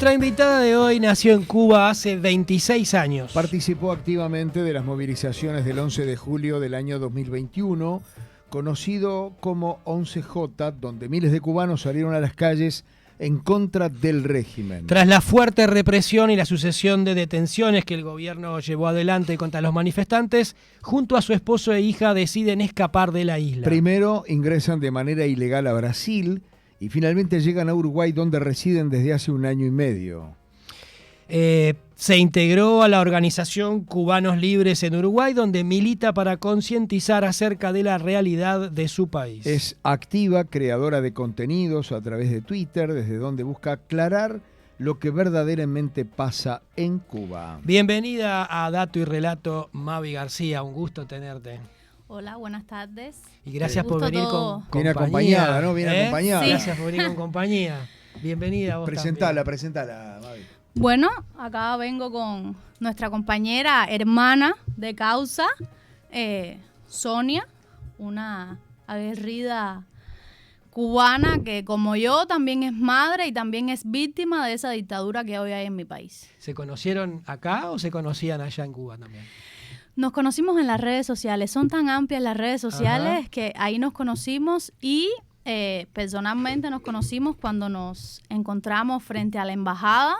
Nuestra invitada de hoy nació en Cuba hace 26 años. Participó activamente de las movilizaciones del 11 de julio del año 2021, conocido como 11J, donde miles de cubanos salieron a las calles en contra del régimen. Tras la fuerte represión y la sucesión de detenciones que el gobierno llevó adelante contra los manifestantes, junto a su esposo e hija deciden escapar de la isla. Primero ingresan de manera ilegal a Brasil y finalmente llegan a Uruguay, donde residen desde hace 1 año y medio. Se integró a la organización Cubanos Libres en Uruguay, donde milita para concientizar acerca de la realidad de su país. Es activa, creadora de contenidos a través de Twitter, desde donde busca aclarar lo que verdaderamente pasa en Cuba. Bienvenida a Dato y Relato, Mavi García, un gusto tenerte. Hola, buenas tardes. Y gracias por venir con compañía. Viene acompañada, ¿no? Viene acompañada. Sí. Gracias por venir con compañía. Bienvenida a vos Presentala, Mavi. Bueno, acá vengo con nuestra compañera, hermana de causa, Sonia, una aguerrida cubana que, como yo, también es madre y también es víctima de esa dictadura que hoy hay en mi país. ¿Se conocieron acá o se conocían allá en Cuba también? Nos conocimos en las redes sociales. Son tan amplias las redes sociales. Ajá. Que ahí nos conocimos y personalmente nos conocimos cuando nos encontramos frente a la embajada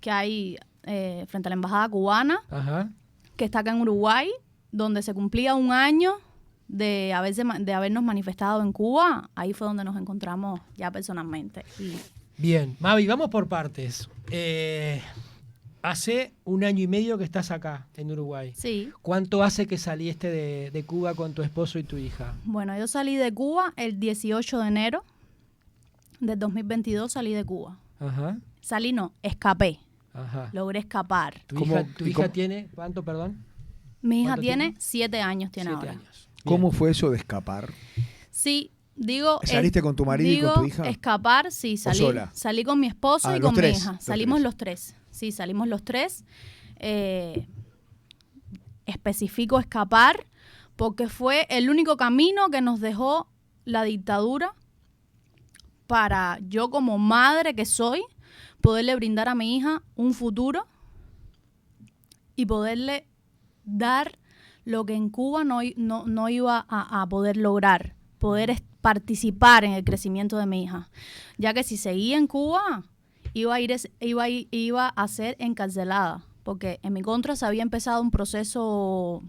que hay, frente a la embajada cubana. Ajá. Que está acá en Uruguay, donde se cumplía 1 año de habernos manifestado en Cuba. Ahí fue donde nos encontramos ya personalmente. Bien, Mavi, vamos por partes. Hace 1 año y medio que estás acá, en Uruguay. Sí. ¿Cuánto hace que saliste de Cuba con tu esposo y tu hija? Bueno, yo salí de Cuba el 18 de enero del 2022, salí de Cuba. Ajá. Salí no, escapé. Ajá. Logré escapar. ¿Tu hija tiene cuánto, perdón? Mi hija ¿Cuánto tiene 7 años, tiene 7 ahora. años. ¿Cómo Bien. fue eso de escapar? Sí, digo... ¿Saliste con tu marido y con tu hija? Escapar, sí, salí. sola? Salí con mi esposo y los con mi tres, hija. los Salimos tres. los tres. Sí, salimos los tres. Especifico escapar porque fue el único camino que nos dejó la dictadura para yo, como madre que soy, poderle brindar a mi hija un futuro y poderle dar lo que en Cuba no iba a poder lograr, poder participar en el crecimiento de mi hija, ya que si seguía en Cuba iba a ser encarcelada, porque en mi contra se había empezado un proceso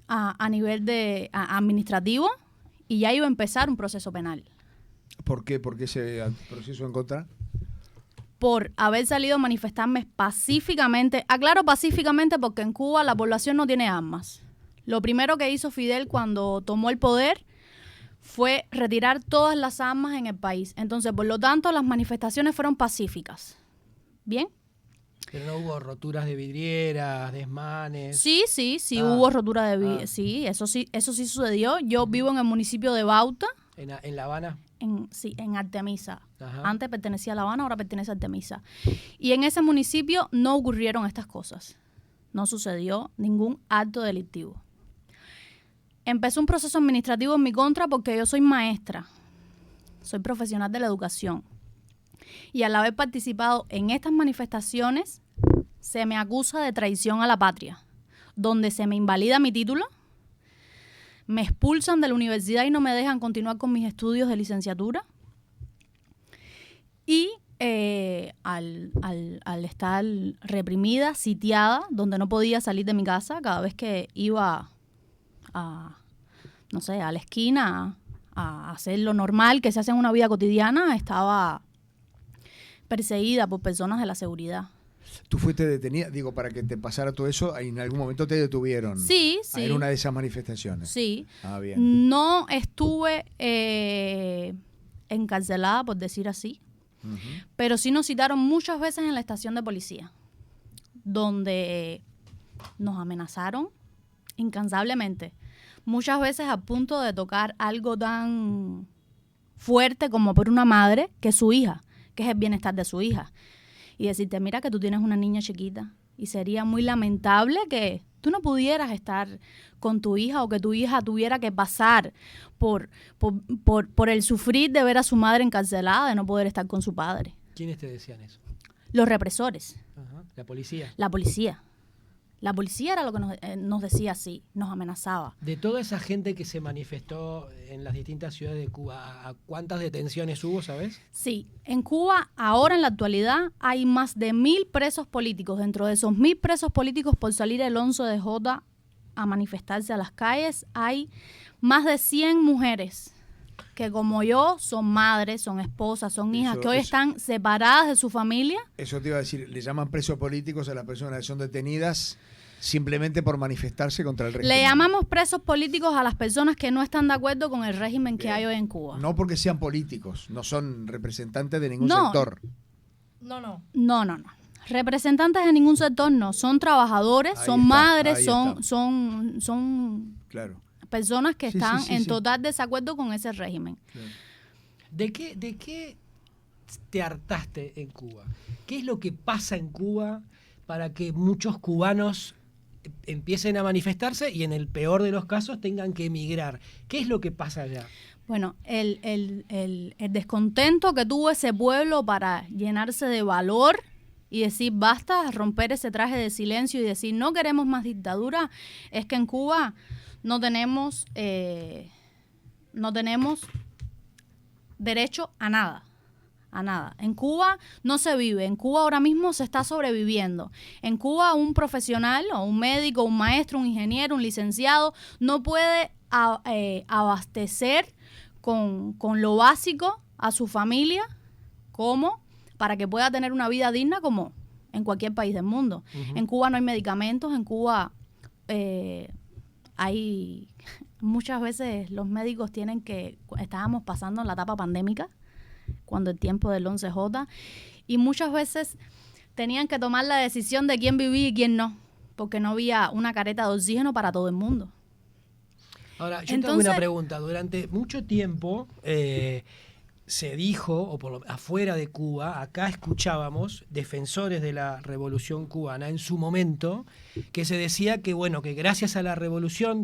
a nivel administrativo y ya iba a empezar un proceso penal. ¿Por qué? ¿Por qué ese proceso en contra? Por haber salido a manifestarme pacíficamente. Aclaro pacíficamente porque en Cuba la población no tiene armas. Lo primero que hizo Fidel cuando tomó el poder fue retirar todas las armas en el país. Entonces, por lo tanto, las manifestaciones fueron pacíficas. ¿Bien? Pero no hubo roturas de vidrieras, desmanes. Sí, hubo rotura de vidrio. Ah. Sí, eso sí sucedió. Yo vivo en el municipio de Bauta. ¿En La Habana? En Artemisa. Ajá. Antes pertenecía a La Habana, ahora pertenece a Artemisa. Y en ese municipio no ocurrieron estas cosas. No sucedió ningún acto delictivo. Empezó un proceso administrativo en mi contra porque yo soy maestra. Soy profesional de la educación. Y al haber participado en estas manifestaciones, se me acusa de traición a la patria, donde se me invalida mi título, me expulsan de la universidad y no me dejan continuar con mis estudios de licenciatura. Y al estar reprimida, sitiada, donde no podía salir de mi casa, cada vez que iba a la esquina a hacer lo normal que se hace en una vida cotidiana, estaba perseguida por personas de la seguridad. ¿Tú fuiste detenida? Digo, para que te pasara todo eso, en algún momento te detuvieron. Sí. En una de esas manifestaciones. Sí. Ah, bien. No estuve encarcelada, por decir así, pero sí nos citaron muchas veces en la estación de policía, donde nos amenazaron incansablemente. Muchas veces a punto de tocar algo tan fuerte como por una madre, que es su hija, que es el bienestar de su hija. Y decirte, mira que tú tienes una niña chiquita y sería muy lamentable que tú no pudieras estar con tu hija o que tu hija tuviera que pasar por el sufrir de ver a su madre encarcelada, de no poder estar con su padre. ¿Quiénes te decían eso? Los represores, Ajá. ¿La policía? la policía. La policía era lo que nos decía así, nos amenazaba. De toda esa gente que se manifestó en las distintas ciudades de Cuba, ¿a cuántas detenciones hubo, sabes? Sí, en Cuba ahora en la actualidad hay más de 1.000 presos políticos. Dentro de esos 1.000 presos políticos por salir el 11 de Jota a manifestarse a las calles, hay más de 100 mujeres que como yo son madres, son esposas, son hijas, que hoy están separadas de su familia. Eso te iba a decir, le llaman presos políticos a las personas que son detenidas simplemente por manifestarse contra el régimen. Le llamamos presos políticos a las personas que no están de acuerdo con el régimen que hay hoy en Cuba. No porque sean políticos, no son representantes de ningún No. sector. No. Representantes de ningún sector no, son trabajadores, Ahí son está, madres, ahí son Claro. personas que Sí, están sí, sí, en sí. total desacuerdo con ese régimen. Claro. ¿De qué te hartaste en Cuba? ¿Qué es lo que pasa en Cuba para que muchos cubanos empiecen a manifestarse y en el peor de los casos tengan que emigrar? ¿Qué es lo que pasa allá? Bueno, el descontento que tuvo ese pueblo para llenarse de valor y decir basta, romper ese traje de silencio y decir no queremos más dictadura, es que en Cuba no tenemos derecho a nada. A nada. En Cuba no se vive, en Cuba ahora mismo se está sobreviviendo. En Cuba un profesional o un médico, un maestro, un ingeniero, un licenciado no puede abastecer con lo básico a su familia como para que pueda tener una vida digna como en cualquier país del mundo. Uh-huh. En Cuba no hay medicamentos, en Cuba hay muchas veces los médicos estábamos pasando en la etapa pandémica, cuando el tiempo del 11J, y muchas veces tenían que tomar la decisión de quién vivía y quién no, porque no había una careta de oxígeno para todo el mundo. Ahora, yo tengo una pregunta. Durante mucho tiempo se dijo, o afuera de Cuba, acá escuchábamos defensores de la Revolución Cubana en su momento, que se decía que, bueno, que gracias a la Revolución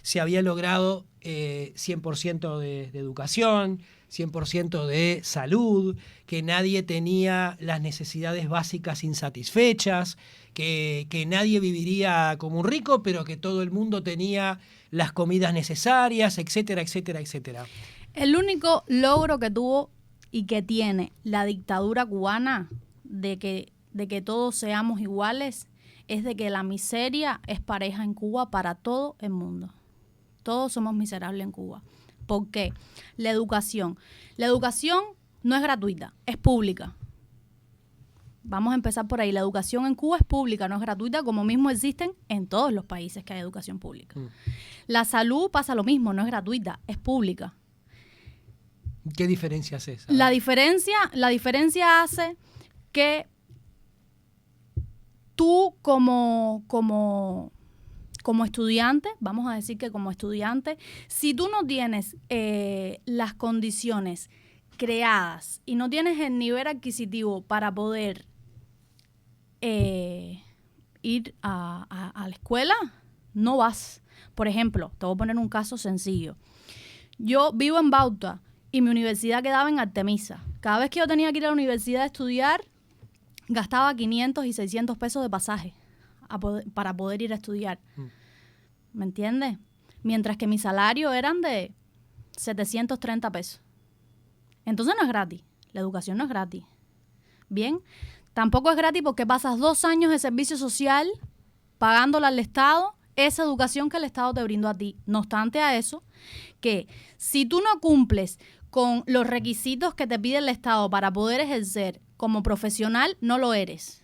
se había logrado 100% de educación, 100% de salud, que nadie tenía las necesidades básicas insatisfechas, que nadie viviría como un rico, pero que todo el mundo tenía las comidas necesarias, etcétera, etcétera, etcétera. El único logro que tuvo y que tiene la dictadura cubana de que todos seamos iguales es de que la miseria es pareja en Cuba para todo el mundo. Todos somos miserables en Cuba. ¿Por qué? La educación. La educación no es gratuita, es pública. Vamos a empezar por ahí. La educación en Cuba es pública, no es gratuita, como mismo existen en todos los países que hay educación pública. La salud pasa lo mismo, no es gratuita, es pública. ¿Qué diferencia es esa? La diferencia hace que tú como estudiante, vamos a decir que como estudiante, si tú no tienes las condiciones creadas y no tienes el nivel adquisitivo para poder ir a la escuela, no vas. Por ejemplo, te voy a poner un caso sencillo. Yo vivo en Bauta y mi universidad quedaba en Artemisa. Cada vez que yo tenía que ir a la universidad a estudiar, gastaba 500 y 600 pesos de pasaje para poder ir a estudiar. ¿Me entiendes? Mientras que mi salario eran de 730 pesos. Entonces no es gratis. La educación no es gratis. Bien, tampoco es gratis porque pasas 2 años de servicio social pagándola al Estado, esa educación que el Estado te brindó a ti. No obstante a eso, que si tú no cumples con los requisitos que te pide el Estado para poder ejercer como profesional, no lo eres.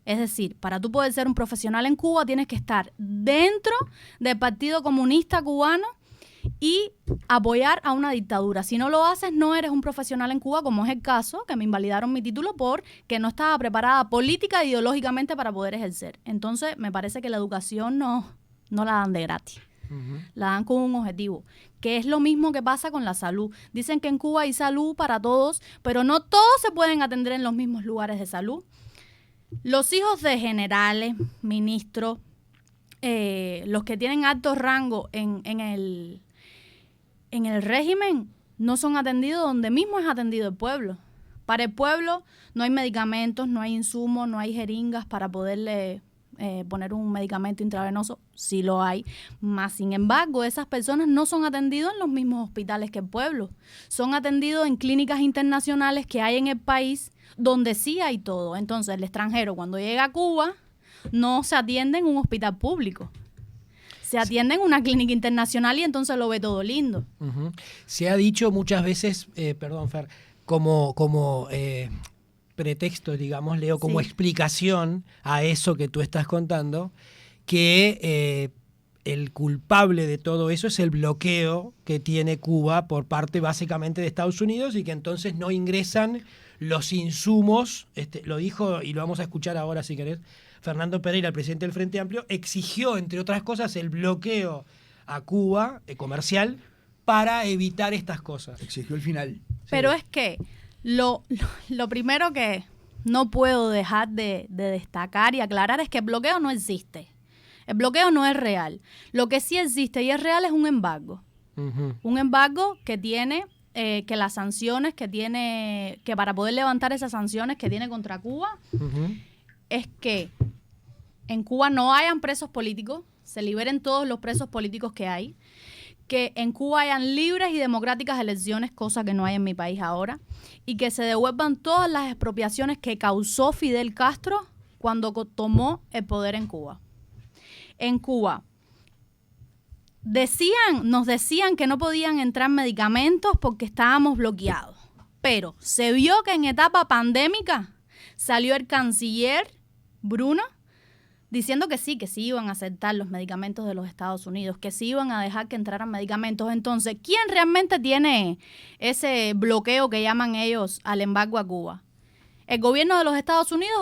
Es decir, para tú poder ser un profesional en Cuba tienes que estar dentro del Partido Comunista Cubano y apoyar a una dictadura. Si no lo haces, no eres un profesional en Cuba, como es el caso, que me invalidaron mi título porque no estaba preparada política e ideológicamente para poder ejercer. Entonces, me parece que la educación no la dan de gratis. Uh-huh. La dan con un objetivo, que es lo mismo que pasa con la salud. Dicen que en Cuba hay salud para todos, pero no todos se pueden atender en los mismos lugares de salud. Los hijos de generales, ministros, los que tienen alto rango en el régimen, no son atendidos donde mismo es atendido el pueblo. Para el pueblo no hay medicamentos, no hay insumos, no hay jeringas para poderle poner un medicamento intravenoso. Sí lo hay. Más sin embargo, esas personas no son atendidas en los mismos hospitales que el pueblo. Son atendidos en clínicas internacionales que hay en el país donde sí hay todo. Entonces, el extranjero cuando llega a Cuba no se atiende en un hospital público. Se atiende en una clínica internacional y entonces lo ve todo lindo. Uh-huh. Se ha dicho muchas veces, perdón, Fer, como pretexto, digamos, Leo, como explicación a eso que tú estás contando, que el culpable de todo eso es el bloqueo que tiene Cuba por parte básicamente de Estados Unidos y que entonces no ingresan los insumos, lo dijo y lo vamos a escuchar ahora si querés, Fernando Pereira, el presidente del Frente Amplio, exigió, entre otras cosas, el bloqueo a Cuba comercial para evitar estas cosas. Exigió el final. Pero es que lo primero que no puedo dejar de destacar y aclarar es que el bloqueo no existe. El bloqueo no es real. Lo que sí existe y es real es un embargo. Uh-huh. Un embargo que tiene, que las sanciones que tiene, que para poder levantar esas sanciones que tiene contra Cuba, uh-huh, es que en Cuba no hayan presos políticos, se liberen todos los presos políticos que hay, que en Cuba hayan libres y democráticas elecciones, cosa que no hay en mi país ahora, y que se devuelvan todas las expropiaciones que causó Fidel Castro cuando tomó el poder en Cuba. En Cuba nos decían que no podían entrar medicamentos porque estábamos bloqueados, pero se vio que en etapa pandémica salió el canciller Bruno diciendo que sí iban a aceptar los medicamentos de los Estados Unidos, que sí iban a dejar que entraran medicamentos. Entonces, ¿quién realmente tiene ese bloqueo que llaman ellos al embargo a Cuba? ¿El gobierno de los Estados Unidos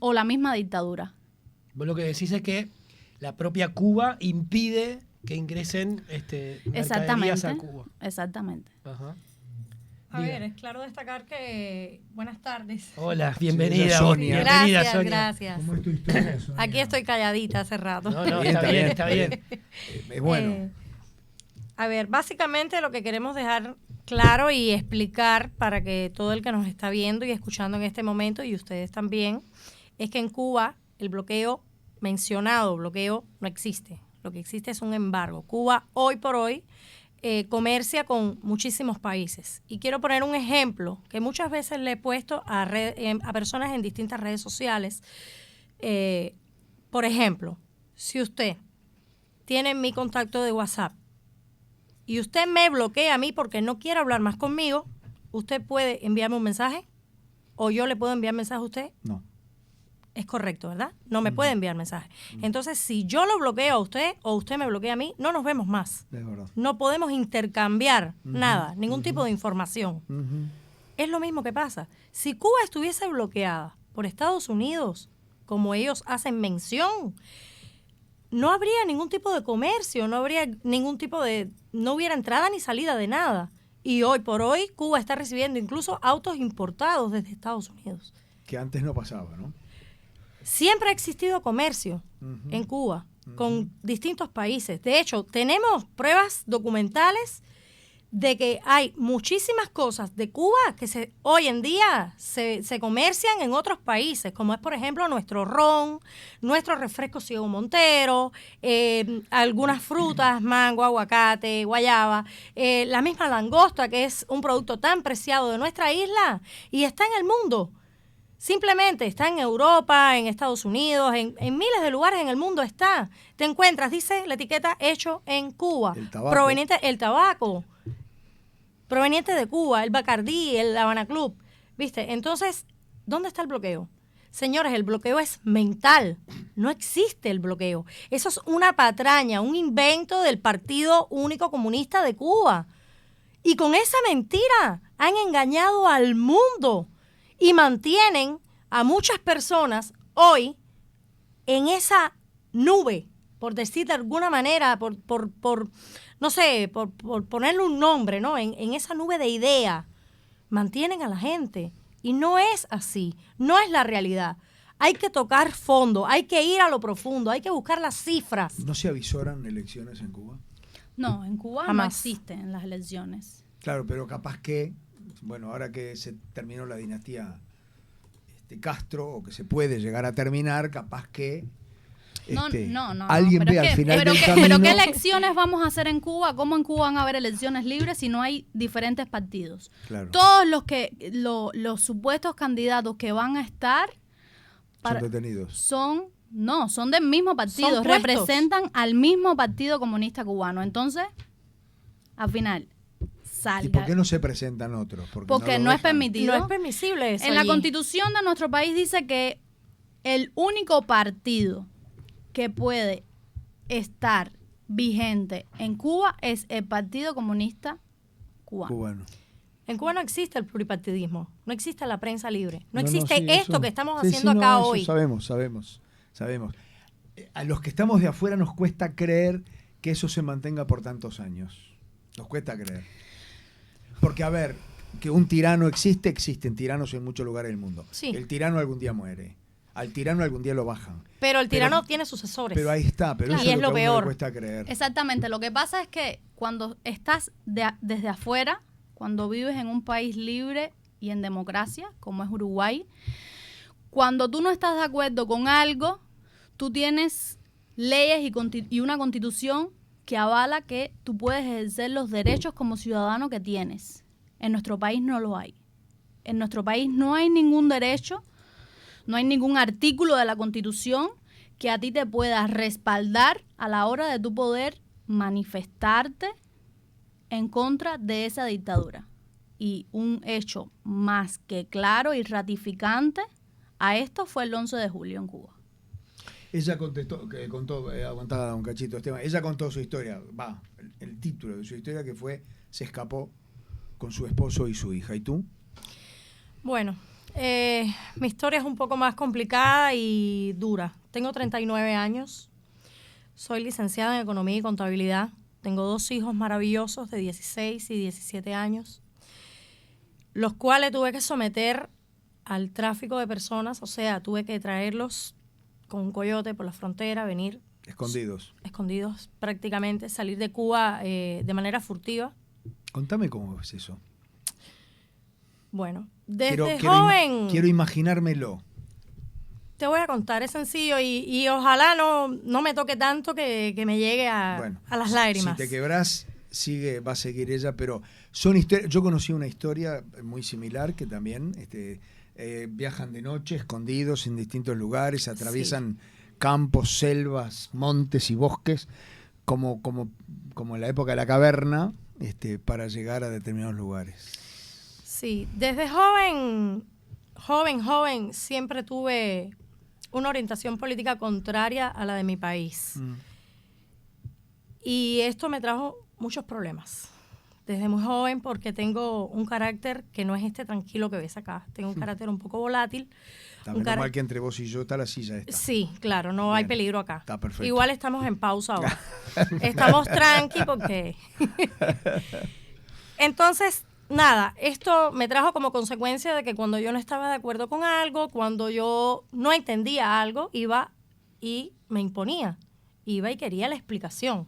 o la misma dictadura? Vos lo que decís es que la propia Cuba impide que ingresen mercaderías a Cuba. Exactamente. Ajá. A ver, es claro destacar que... Buenas tardes. Hola, bienvenida, Sonia. Bienvenida, Gracias, Sonia. gracias. ¿Cómo es tu historia, Sonia? Aquí estoy calladita hace rato. No, está bien. Es bueno. A ver, básicamente lo que queremos dejar claro y explicar para que todo el que nos está viendo y escuchando en este momento, y ustedes también, es que en Cuba el bloqueo no existe. Lo que existe es un embargo. Cuba, hoy por hoy, comercia con muchísimos países. Y quiero poner un ejemplo que muchas veces le he puesto a personas en distintas redes sociales. Por ejemplo, si usted tiene mi contacto de WhatsApp y usted me bloquea a mí porque no quiere hablar más conmigo, ¿usted puede enviarme un mensaje? ¿O yo le puedo enviar mensaje a usted? No. Es correcto, ¿verdad? No me puede enviar mensaje. Entonces, si yo lo bloqueo a usted o usted me bloquea a mí, no nos vemos más. Es verdad. No podemos intercambiar nada, ningún tipo de información. Es lo mismo que pasa. Si Cuba estuviese bloqueada por Estados Unidos, como ellos hacen mención, no habría ningún tipo de comercio, no hubiera entrada ni salida de nada. Y hoy por hoy, Cuba está recibiendo incluso autos importados desde Estados Unidos. Que antes no pasaba, ¿no? Siempre ha existido comercio en Cuba con distintos países. De hecho, tenemos pruebas documentales de que hay muchísimas cosas de Cuba que hoy en día se comercian en otros países, como es, por ejemplo, nuestro ron, nuestro refresco Ciego Montero, algunas frutas, mango, aguacate, guayaba, la misma langosta, que es un producto tan preciado de nuestra isla y está en el mundo. Simplemente está en Europa, en Estados Unidos, en miles de lugares en el mundo está. Te encuentras, dice la etiqueta, hecho en Cuba. El tabaco. El tabaco. Proveniente de Cuba, el Bacardí, el Habana Club. ¿Viste? Entonces, ¿dónde está el bloqueo? Señores, el bloqueo es mental. No existe el bloqueo. Eso es una patraña, un invento del Partido Único Comunista de Cuba. Y con esa mentira han engañado al mundo. Y mantienen a muchas personas hoy en esa nube, por decir de alguna manera, por ponerle un nombre, ¿no? En esa nube de idea, mantienen a la gente. Y no es así, no es la realidad. Hay que tocar fondo, hay que ir a lo profundo, hay que buscar las cifras. ¿No se avisoran elecciones en Cuba? No, en Cuba Jamás. no existen las elecciones. Claro, pero capaz que bueno, ahora que se terminó la dinastía Castro, o que se puede llegar a terminar, capaz que alguien ve al final del camino. Pero ¿qué elecciones vamos a hacer en Cuba? ¿Cómo en Cuba van a haber elecciones libres si no hay diferentes partidos? Claro. Todos los supuestos candidatos que van a estar Son detenidos. son del mismo partido, representan al mismo Partido Comunista Cubano. Entonces, al final, salga. ¿Y por qué no se presentan otros? Porque no es permitido. No es permisible eso. En la Constitución de nuestro país dice que el único partido que puede estar vigente en Cuba es el Partido Comunista Cubano. En Cuba no existe el pluripartidismo, no existe la prensa libre, no existe sí, esto eso, que estamos sí, haciendo sí, acá eso hoy. Sabemos. A los que estamos de afuera nos cuesta creer que eso se mantenga por tantos años. Nos cuesta creer. Porque, a ver, que un tirano existen tiranos en muchos lugares del mundo. Sí. El tirano algún día muere. Al tirano algún día lo bajan. Pero el tirano tiene sucesores. Pero ahí está, pero Claro. eso Y es es lo lo que a uno peor. le cuesta creer. Exactamente. Lo que pasa es que cuando estás desde afuera, cuando vives en un país libre y en democracia, como es Uruguay, cuando tú no estás de acuerdo con algo, tú tienes leyes y una constitución que avala que tú puedes ejercer los derechos como ciudadano que tienes. En nuestro país no lo hay. En nuestro país no hay ningún derecho, no hay ningún artículo de la Constitución que a ti te pueda respaldar a la hora de tu poder manifestarte en contra de esa dictadura. Y un hecho más que claro y ratificante a esto fue el 11 de julio en Cuba. Ella contó, aguantaba un cachito, Esteban, ella contó su historia, el título de su historia, que fue Se escapó con su esposo y su hija. ¿Y tú? Bueno, mi historia es un poco más complicada y dura. Tengo 39 años, soy licenciada en Economía y Contabilidad, tengo 2 hijos maravillosos de 16 y 17 años, los cuales tuve que someter al tráfico de personas, o sea, tuve que traerlos con un coyote por la frontera, venir Escondidos prácticamente, salir de Cuba de manera furtiva. Contame cómo es eso. Bueno, desde joven... Quiero imaginármelo. Te voy a contar, es sencillo y ojalá no me toque tanto que me llegue a las lágrimas. Si te quebrás, va a seguir ella, pero son historias. Yo conocí una historia muy similar que también viajan de noche, escondidos en distintos lugares, atraviesan campos, selvas, montes y bosques, como en la época de la caverna, para llegar a determinados lugares. Sí, desde joven, siempre tuve una orientación política contraria a la de mi país. Y esto me trajo muchos problemas. Desde muy joven, porque tengo un carácter que no es tranquilo que ves acá. Tengo un carácter un poco volátil. Menos mal que entre vos y yo está la silla esta. Sí, claro, no hay peligro acá. Está perfecto. Igual estamos en pausa ahora. Estamos tranqui porque... Entonces, nada, esto me trajo como consecuencia de que cuando yo no estaba de acuerdo con algo, cuando yo no entendía algo, iba y me imponía. Iba y quería la explicación.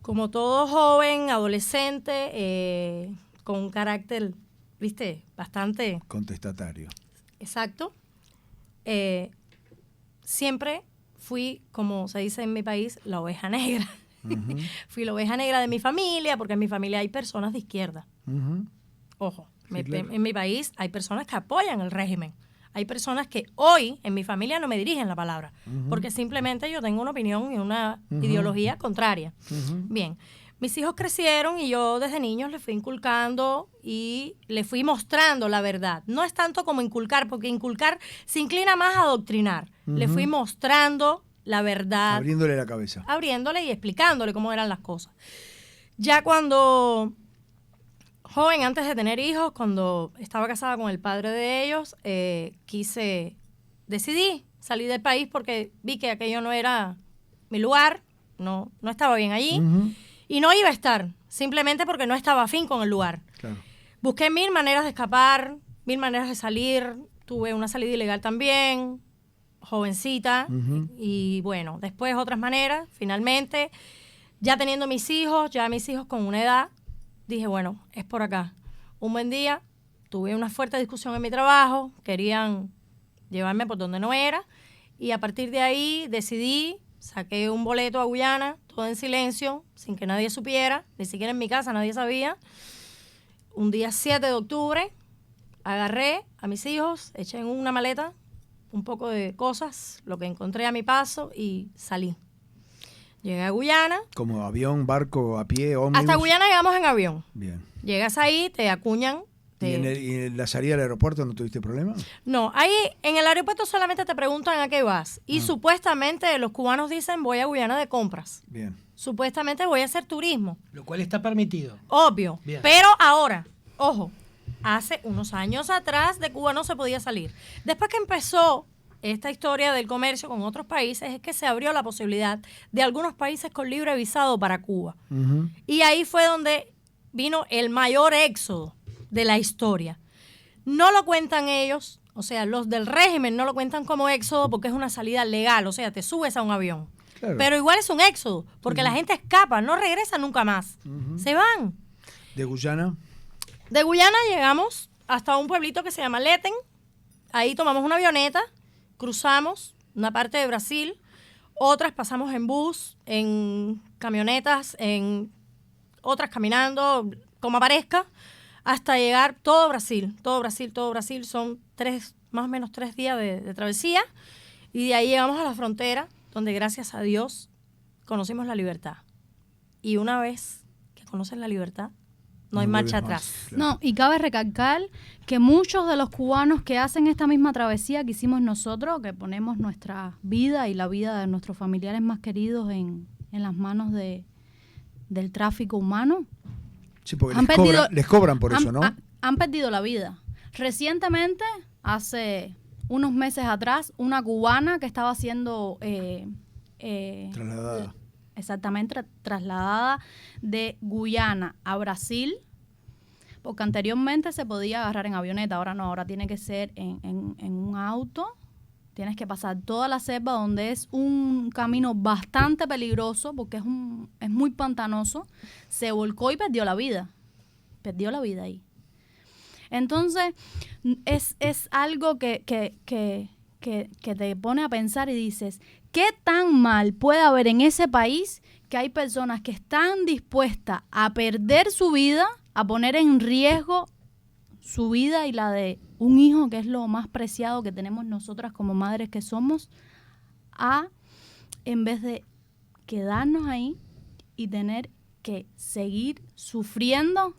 Como todo joven, adolescente, con un carácter, bastante... contestatario. Exacto. Siempre fui, como se dice en mi país, la oveja negra. Uh-huh. Fui la oveja negra de mi familia, porque en mi familia hay personas de izquierda. Uh-huh. Ojo, sí, claro. En mi país hay personas que apoyan el régimen. Hay personas que hoy en mi familia no me dirigen la palabra, porque simplemente yo tengo una opinión y una ideología contraria. Bien, mis hijos crecieron y yo desde niños les fui inculcando y les fui mostrando la verdad. No es tanto como inculcar, porque inculcar se inclina más a adoctrinar. Les fui mostrando la verdad. Abriéndole la cabeza. Abriéndole y explicándole cómo eran las cosas. Ya cuando... joven, antes de tener hijos, cuando estaba casada con el padre de ellos, decidí salir del país porque vi que aquello no era mi lugar, no estaba bien allí, y no iba a estar, simplemente porque no estaba afín con el lugar. Claro. Busqué 1000 maneras de escapar, 1000 maneras de salir, tuve una salida ilegal también, jovencita, y bueno, después otras maneras, finalmente, ya teniendo mis hijos con una edad, dije, bueno, es por acá. Un buen día tuve una fuerte discusión en mi trabajo, querían llevarme por donde no era, y a partir de ahí decidí, saqué un boleto a Guyana, todo en silencio, sin que nadie supiera, ni siquiera en mi casa nadie sabía. Un día 7 de octubre, agarré a mis hijos, eché en una maleta un poco de cosas, lo que encontré a mi paso, y salí. Llegué a Guyana. ¿Como avión, barco, a pie, ómnibus? Hasta Guyana llegamos en avión. Bien. Llegas ahí, te acuñan. ¿Y en la salida del aeropuerto no tuviste problema? No, ahí en el aeropuerto solamente te preguntan a qué vas. Y supuestamente los cubanos dicen, voy a Guyana de compras. Bien. Supuestamente voy a hacer turismo. Lo cual está permitido. Obvio. Bien. Pero ahora, ojo, hace unos años atrás de Cuba no se podía salir. Después que empezó esta historia del comercio con otros países, es que se abrió la posibilidad de algunos países con libre visado para Cuba. Uh-huh. Y ahí fue donde vino el mayor éxodo de la historia. No lo cuentan ellos, o sea, los del régimen no lo cuentan como éxodo porque es una salida legal, o sea, te subes a un avión. Claro. Pero igual es un éxodo, porque la gente escapa, no regresa nunca más. Se van. ¿De Guyana? De Guyana llegamos hasta un pueblito que se llama Leten. Ahí tomamos una avioneta, cruzamos una parte de Brasil, otras pasamos en bus, en camionetas, en otras caminando, como aparezca, hasta llegar todo Brasil. Son más o menos 3 días de travesía, y de ahí llegamos a la frontera, donde gracias a Dios conocimos la libertad. Y una vez que conoces la libertad, no hay marcha atrás. Claro. No, y cabe recalcar que muchos de los cubanos que hacen esta misma travesía que hicimos nosotros, que ponemos nuestra vida y la vida de nuestros familiares más queridos en las manos del tráfico humano, Sí, porque les cobran por eso, ¿no? Han perdido la vida. Recientemente, hace unos meses atrás, una cubana que estaba siendo trasladada. Exactamente, trasladada de Guyana a Brasil, porque anteriormente se podía agarrar en avioneta, ahora no, ahora tiene que ser en un auto. Tienes que pasar toda la selva, donde es un camino bastante peligroso porque es muy pantanoso. Se volcó y perdió la vida. Perdió la vida ahí. Entonces, es algo que te pone a pensar y dices, ¿qué tan mal puede haber en ese país que hay personas que están dispuestas a perder su vida, a poner en riesgo su vida y la de un hijo, que es lo más preciado que tenemos nosotras como madres que somos, en vez de quedarnos ahí y tener que seguir sufriendo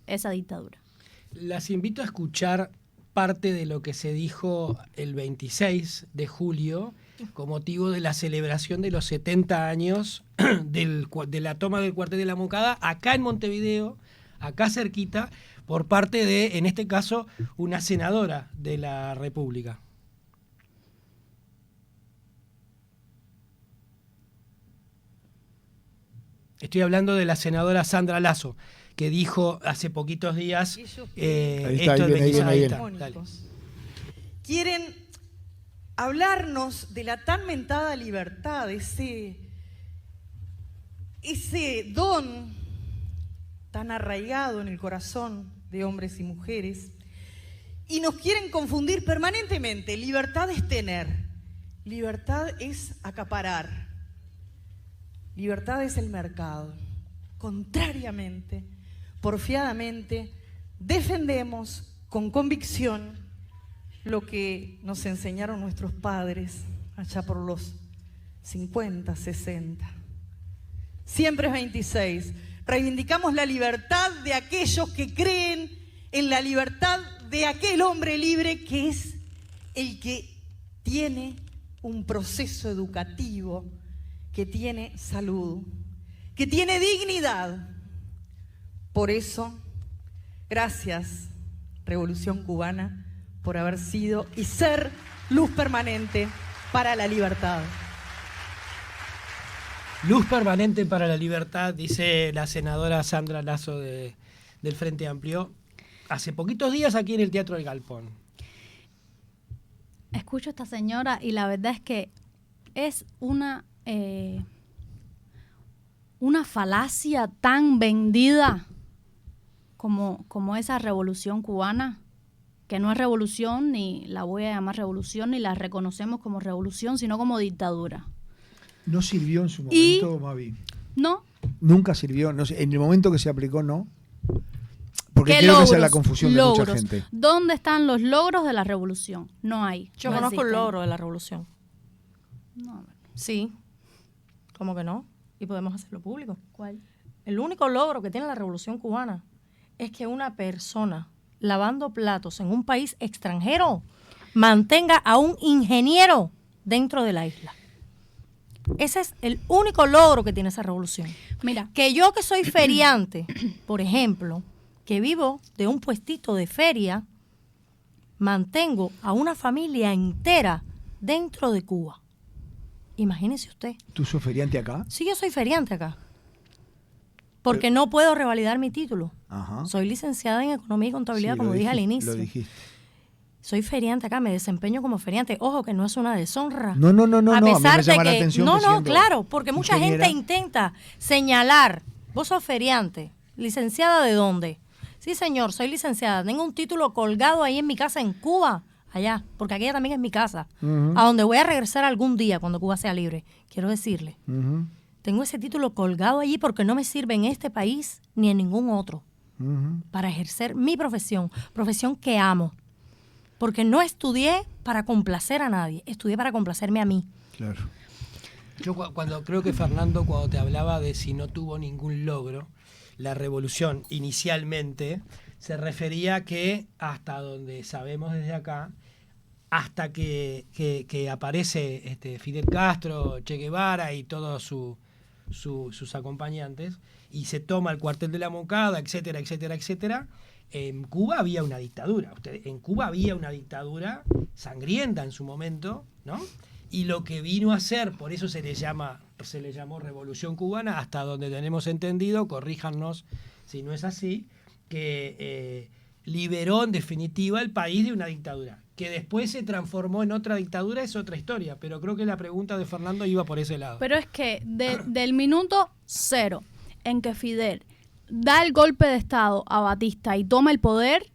esa dictadura? Las invito a escuchar parte de lo que se dijo el 26 de julio con motivo de la celebración de los 70 años de la toma del cuartel de la Moncada, acá en Montevideo, acá cerquita, por parte de, en este caso, una senadora de la República. Estoy hablando de la senadora Sandra Lasso, que dijo hace poquitos días esto del 26 ahí de viene. Quieren hablarnos de la tan mentada libertad, ese don tan arraigado en el corazón de hombres y mujeres, y nos quieren confundir permanentemente. Libertad es tener, libertad es acaparar, libertad es el mercado. Contrariamente, porfiadamente, defendemos con convicción lo que nos enseñaron nuestros padres allá por los 50, 60. Siempre es 26. Reivindicamos la libertad de aquellos que creen en la libertad de aquel hombre libre que es el que tiene un proceso educativo, que tiene salud, que tiene dignidad. Por eso, gracias, Revolución Cubana, por haber sido y ser luz permanente para la libertad. Luz permanente para la libertad, dice la senadora Sandra Lasso del Frente Amplio, hace poquitos días aquí en el Teatro del Galpón. Escucho a esta señora y la verdad es que es una falacia tan vendida como esa revolución cubana, que no es revolución, ni la voy a llamar revolución, ni la reconocemos como revolución, sino como dictadura. ¿No sirvió en su momento, Mavi? No. Nunca sirvió. No sé, en el momento que se aplicó, no. Porque ¿Qué creo logros? que esa es la confusión de mucha gente. ¿Dónde están los logros de la revolución? No hay. Yo no conozco el existen. logro de la revolución. No. Sí. ¿Cómo que no? Y podemos hacerlo público. ¿Cuál? El único logro que tiene la revolución cubana es que una persona lavando platos en un país extranjero mantenga a un ingeniero dentro de la isla. Ese es el único logro que tiene esa revolución. Mira, Que yo que soy feriante, por ejemplo, que vivo de un puestito de feria, mantengo a una familia entera dentro de Cuba. Imagínese usted. ¿Tú sos feriante acá? Sí, yo soy feriante acá. Porque no puedo revalidar mi título. Ajá. Soy licenciada en Economía y Contabilidad, Sí, como lo dije al dijiste, inicio. Lo dijiste. Soy feriante acá, me desempeño como feriante. Ojo, que no es una deshonra. No, a A mí pesar me llama de la que... atención No, que no, siendo claro, porque mucha ingeniera- gente intenta señalar. ¿Vos sos feriante? ¿Licenciada de dónde? Sí, señor, soy licenciada. Tengo un título colgado ahí en mi casa en Cuba, allá, porque aquella también es mi casa, Ujú. a donde voy a regresar algún día cuando Cuba sea libre. Quiero decirle, Ujú, tengo ese título colgado allí porque no me sirve en este país ni en ningún otro ujú. para ejercer mi profesión que amo. Porque no estudié para complacer a nadie, estudié para complacerme a mí. Claro. Yo cuando creo que Fernando, cuando te hablaba de si no tuvo ningún logro, la revolución inicialmente se refería que hasta donde sabemos desde acá, hasta que aparece Fidel Castro, Che Guevara y todos sus acompañantes, y se toma el cuartel de la Moncada, etcétera, etcétera, etcétera, en Cuba había una dictadura. En Cuba había una dictadura sangrienta en su momento, ¿no? Y lo que vino a hacer, por eso se le llamó Revolución Cubana, hasta donde tenemos entendido, corríjanos si no es así, que liberó en definitiva el país de una dictadura. Que después se transformó en otra dictadura es otra historia, pero creo que la pregunta de Fernando iba por ese lado. pero es que del minuto cero en que Fidel da el golpe de Estado a Batista y toma el poder,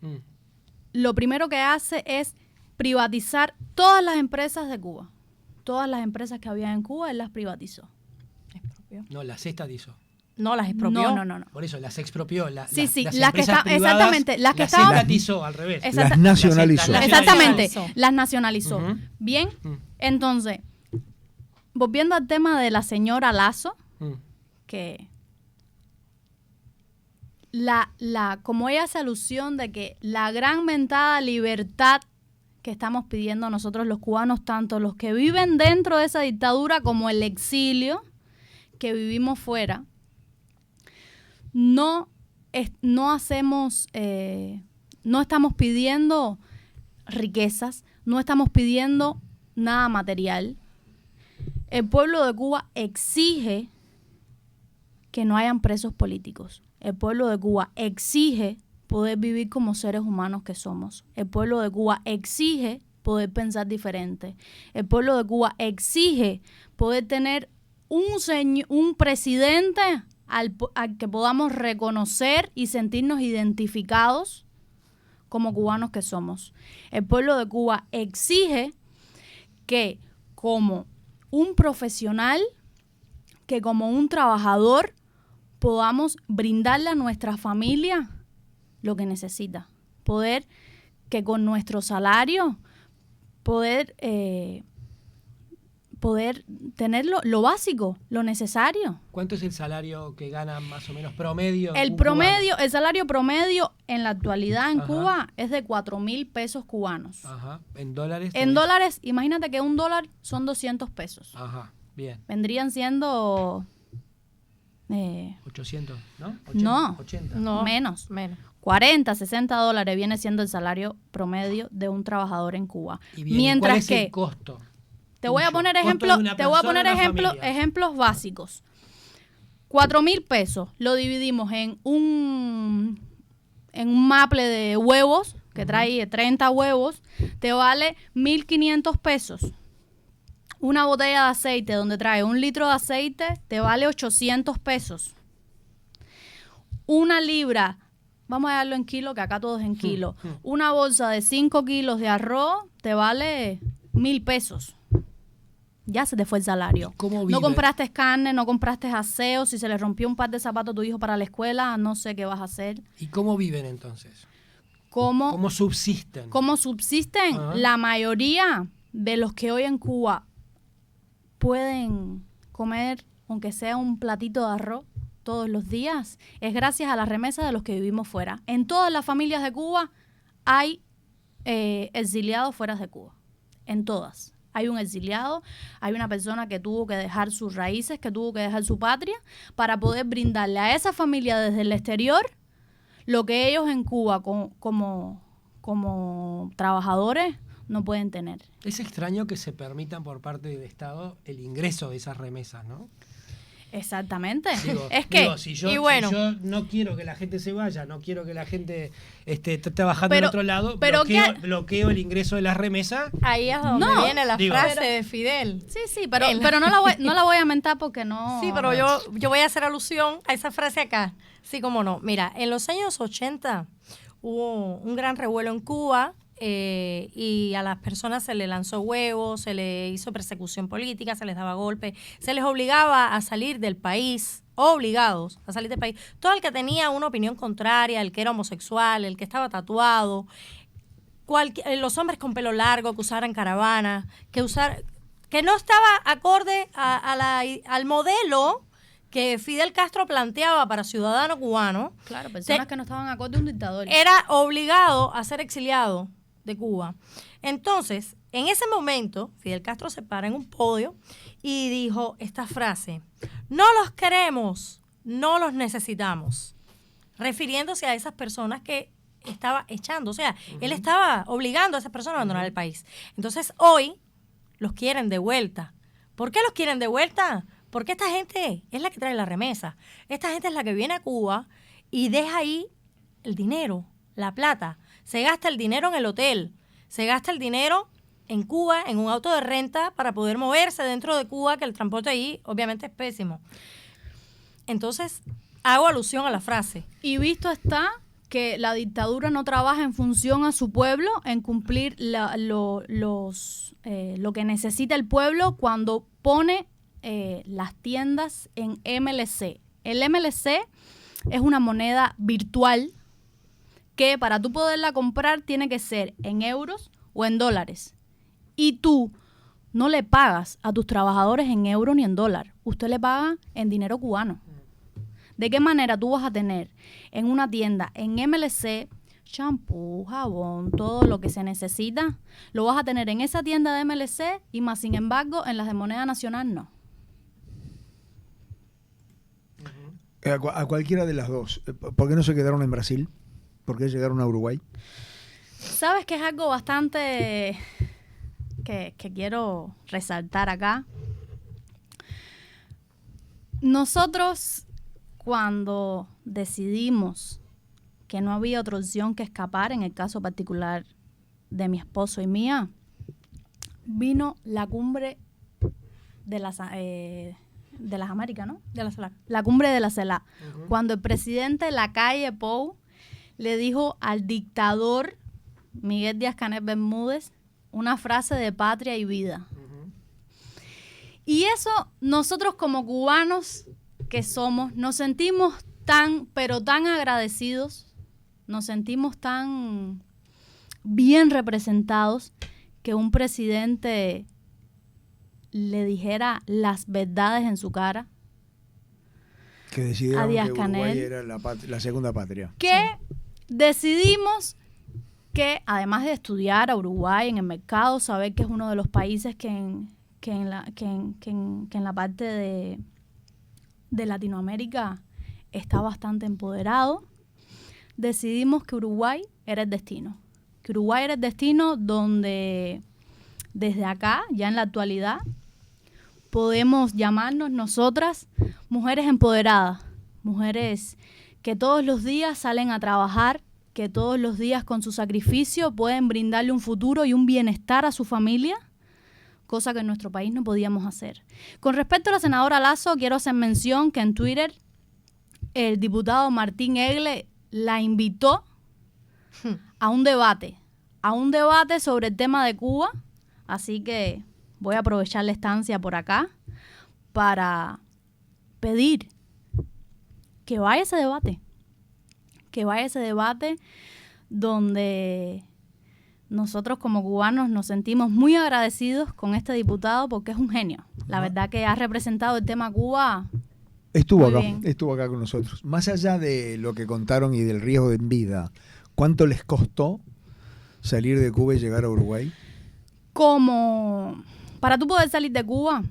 lo primero que hace es privatizar todas las empresas de Cuba. Todas las empresas que había en Cuba, él las privatizó. ¿Expropió? No, las estatizó. No, las expropió. No. Por eso las expropió. Sí, sí, las las que empresas está- privadas exactamente, las que las estaban- estatizó al revés. Exacta- Las nacionalizó. Las Exactamente, nacionalizó. las nacionalizó. Ujú. Bien, Mm. entonces, volviendo al tema de la señora Lazo, Mm. que como ella hace alusión de que la gran mentada libertad que estamos pidiendo nosotros los cubanos, tanto los que viven dentro de esa dictadura como el exilio que vivimos fuera, no estamos pidiendo riquezas, no estamos pidiendo nada material. El pueblo de Cuba exige que no hayan presos políticos. El pueblo de Cuba exige poder vivir como seres humanos que somos. El pueblo de Cuba exige poder pensar diferente. El pueblo de Cuba exige poder tener un presidente al que podamos reconocer y sentirnos identificados como cubanos que somos. El pueblo de Cuba exige que como un profesional, que como un trabajador, podamos brindarle a nuestra familia lo que necesita. Poder que con nuestro salario, poder tener lo básico, lo necesario. ¿Cuánto es el salario que gana más o menos promedio? El un promedio, el salario promedio en la actualidad en Ajá. Cuba es de 4.000 pesos cubanos. cubano? Ajá. ¿En dólares? En dólares, imagínate que $1 son 200 pesos. Ajá, bien. Vendrían siendo 800, ¿no? No. 80. No, menos. menos. 40, 60 dólares viene siendo el salario promedio de un trabajador en Cuba. Y bien, Mientras ¿cuál es que el costo? te voy a tuyo? poner Costo ejemplos, de una te voy a persona, poner una familia. ejemplos básicos. 4.000 pesos lo dividimos en un maple de huevos que trae 30 huevos, te vale 1.500 pesos. Una botella de aceite donde trae 1 litro de aceite te vale 800 pesos. Una libra vamos a darlo en kilo, que acá todo es en kilo. Una bolsa de 5 kilos de arroz te vale 1,000 pesos. Ya se te fue el salario. ¿Cómo vive? No compraste carne, no compraste aseo. Si se le rompió un par de zapatos a tu hijo para la escuela, no sé qué vas a hacer. ¿Y cómo viven entonces? ¿Cómo subsisten? ¿Cómo subsisten? Ajá. La mayoría de los que hoy en Cuba pueden comer, aunque sea un platito de arroz todos los días, es gracias a las remesas de los que vivimos fuera. En todas las familias de Cuba hay exiliados fuera de Cuba. En todas. Hay un exiliado, hay una persona que tuvo que dejar sus raíces, que tuvo que dejar su patria, para poder brindarle a esa familia desde el exterior lo que ellos en Cuba como trabajadores no pueden tener. Es extraño que se permitan por parte del Estado el ingreso de esas remesas, ¿no? Exactamente. Si yo no quiero que la gente se vaya, no quiero que la gente esté trabajando en otro lado, bloqueo el ingreso de las remesas. Ahí es donde viene la frase de Fidel. Sí, pero no la voy a mentar porque no... Sí, pero yo voy a hacer alusión a esa frase acá. Sí, cómo no. Mira, en los años 80 hubo un gran revuelo en Cuba. Y a las personas se les lanzó huevos, se les hizo persecución política, se les daba golpes, se les obligaba a salir del país, obligados a salir del país. Todo el que tenía una opinión contraria, el que era homosexual, el que estaba tatuado, los hombres con pelo largo que usaran caravana, que no estaba acorde al modelo que Fidel Castro planteaba para ciudadano cubano. Claro, personas que no estaban acorde a un dictador. Era obligado a ser exiliado de Cuba. Entonces, en ese momento, Fidel Castro se para en un podio y dijo esta frase: no los queremos, no los necesitamos, refiriéndose a esas personas que estaba echando. O sea, él estaba obligando a esas personas a abandonar el país. Entonces, hoy los quieren de vuelta. ¿Por qué los quieren de vuelta? Porque esta gente es la que trae la remesa. Esta gente es la que viene a Cuba y deja ahí el dinero, la plata. Se gasta el dinero en el hotel, se gasta el dinero en Cuba, en un auto de renta para poder moverse dentro de Cuba, que el transporte ahí obviamente es pésimo. Entonces, hago alusión a la frase. Y visto está que la dictadura no trabaja en función a su pueblo, en cumplir lo que necesita el pueblo cuando pone las tiendas en MLC. El MLC es una moneda virtual que para tú poderla comprar tiene que ser en euros o en dólares. Y tú no le pagas a tus trabajadores en euro ni en dólar. Usted le paga en dinero cubano. ¿De qué manera tú vas a tener en una tienda en MLC champú, jabón, todo lo que se necesita? Lo vas a tener en esa tienda de MLC y más sin embargo en las de moneda nacional no. A cualquiera de las dos. ¿Por qué no se quedaron en Brasil? ¿Por qué llegaron a Uruguay? Sabes que es algo bastante que quiero resaltar acá. Nosotros, cuando decidimos que no había otra opción que escapar, en el caso particular de mi esposo y mía, vino la cumbre de las Américas, ¿no? De la CELAC. La cumbre de la CELAC. Cuando el presidente Lacalle Pou le dijo al dictador Miguel Díaz-Canel Bermúdez una frase de patria y vida. Y eso nosotros como cubanos que somos, nos sentimos pero tan agradecidos, nos sentimos tan bien representados que un presidente le dijera las verdades en su cara. Que decidieron que Uruguay era la segunda patria. Que decidimos que, además de estudiar a Uruguay en el mercado, saber que es uno de los países que en la parte de Latinoamérica está bastante empoderado, decidimos que Uruguay era el destino. Que Uruguay era el destino donde desde acá, ya en la actualidad, podemos llamarnos nosotras mujeres empoderadas, mujeres que todos los días salen a trabajar, que todos los días con su sacrificio pueden brindarle un futuro y un bienestar a su familia, cosa que en nuestro país no podíamos hacer. Con respecto a la senadora Lasso, quiero hacer mención que en Twitter el diputado Martín Egle la invitó a un debate sobre el tema de Cuba. Así que voy a aprovechar la estancia por acá para pedir que vaya ese debate donde nosotros como cubanos nos sentimos muy agradecidos con este diputado porque es un genio. La verdad que ha representado el tema Cuba. Estuvo muy acá con nosotros. Más allá de lo que contaron y del riesgo de vida, ¿cuánto les costó salir de Cuba y llegar a Uruguay? Como para tú poder salir de Cuba,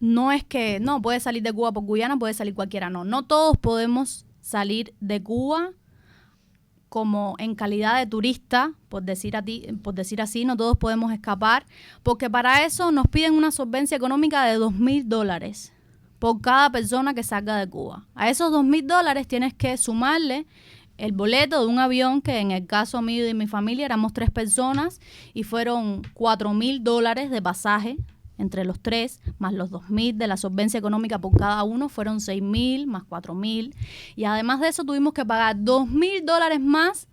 no es que no puedes salir de Cuba por Guyana, puede salir cualquiera, no todos podemos salir de Cuba como en calidad de turista, por decir así, no todos podemos escapar, porque para eso nos piden una solvencia económica de $2,000 por cada persona que salga de Cuba. A esos $2,000 tienes que sumarle el boleto de un avión, que en el caso mío y de mi familia éramos 3 personas, y fueron $4,000 de pasaje entre los 3, más los 2,000 de la solvencia económica por cada uno, fueron 6,000 más 4,000. Y además de eso tuvimos que pagar $2,000 más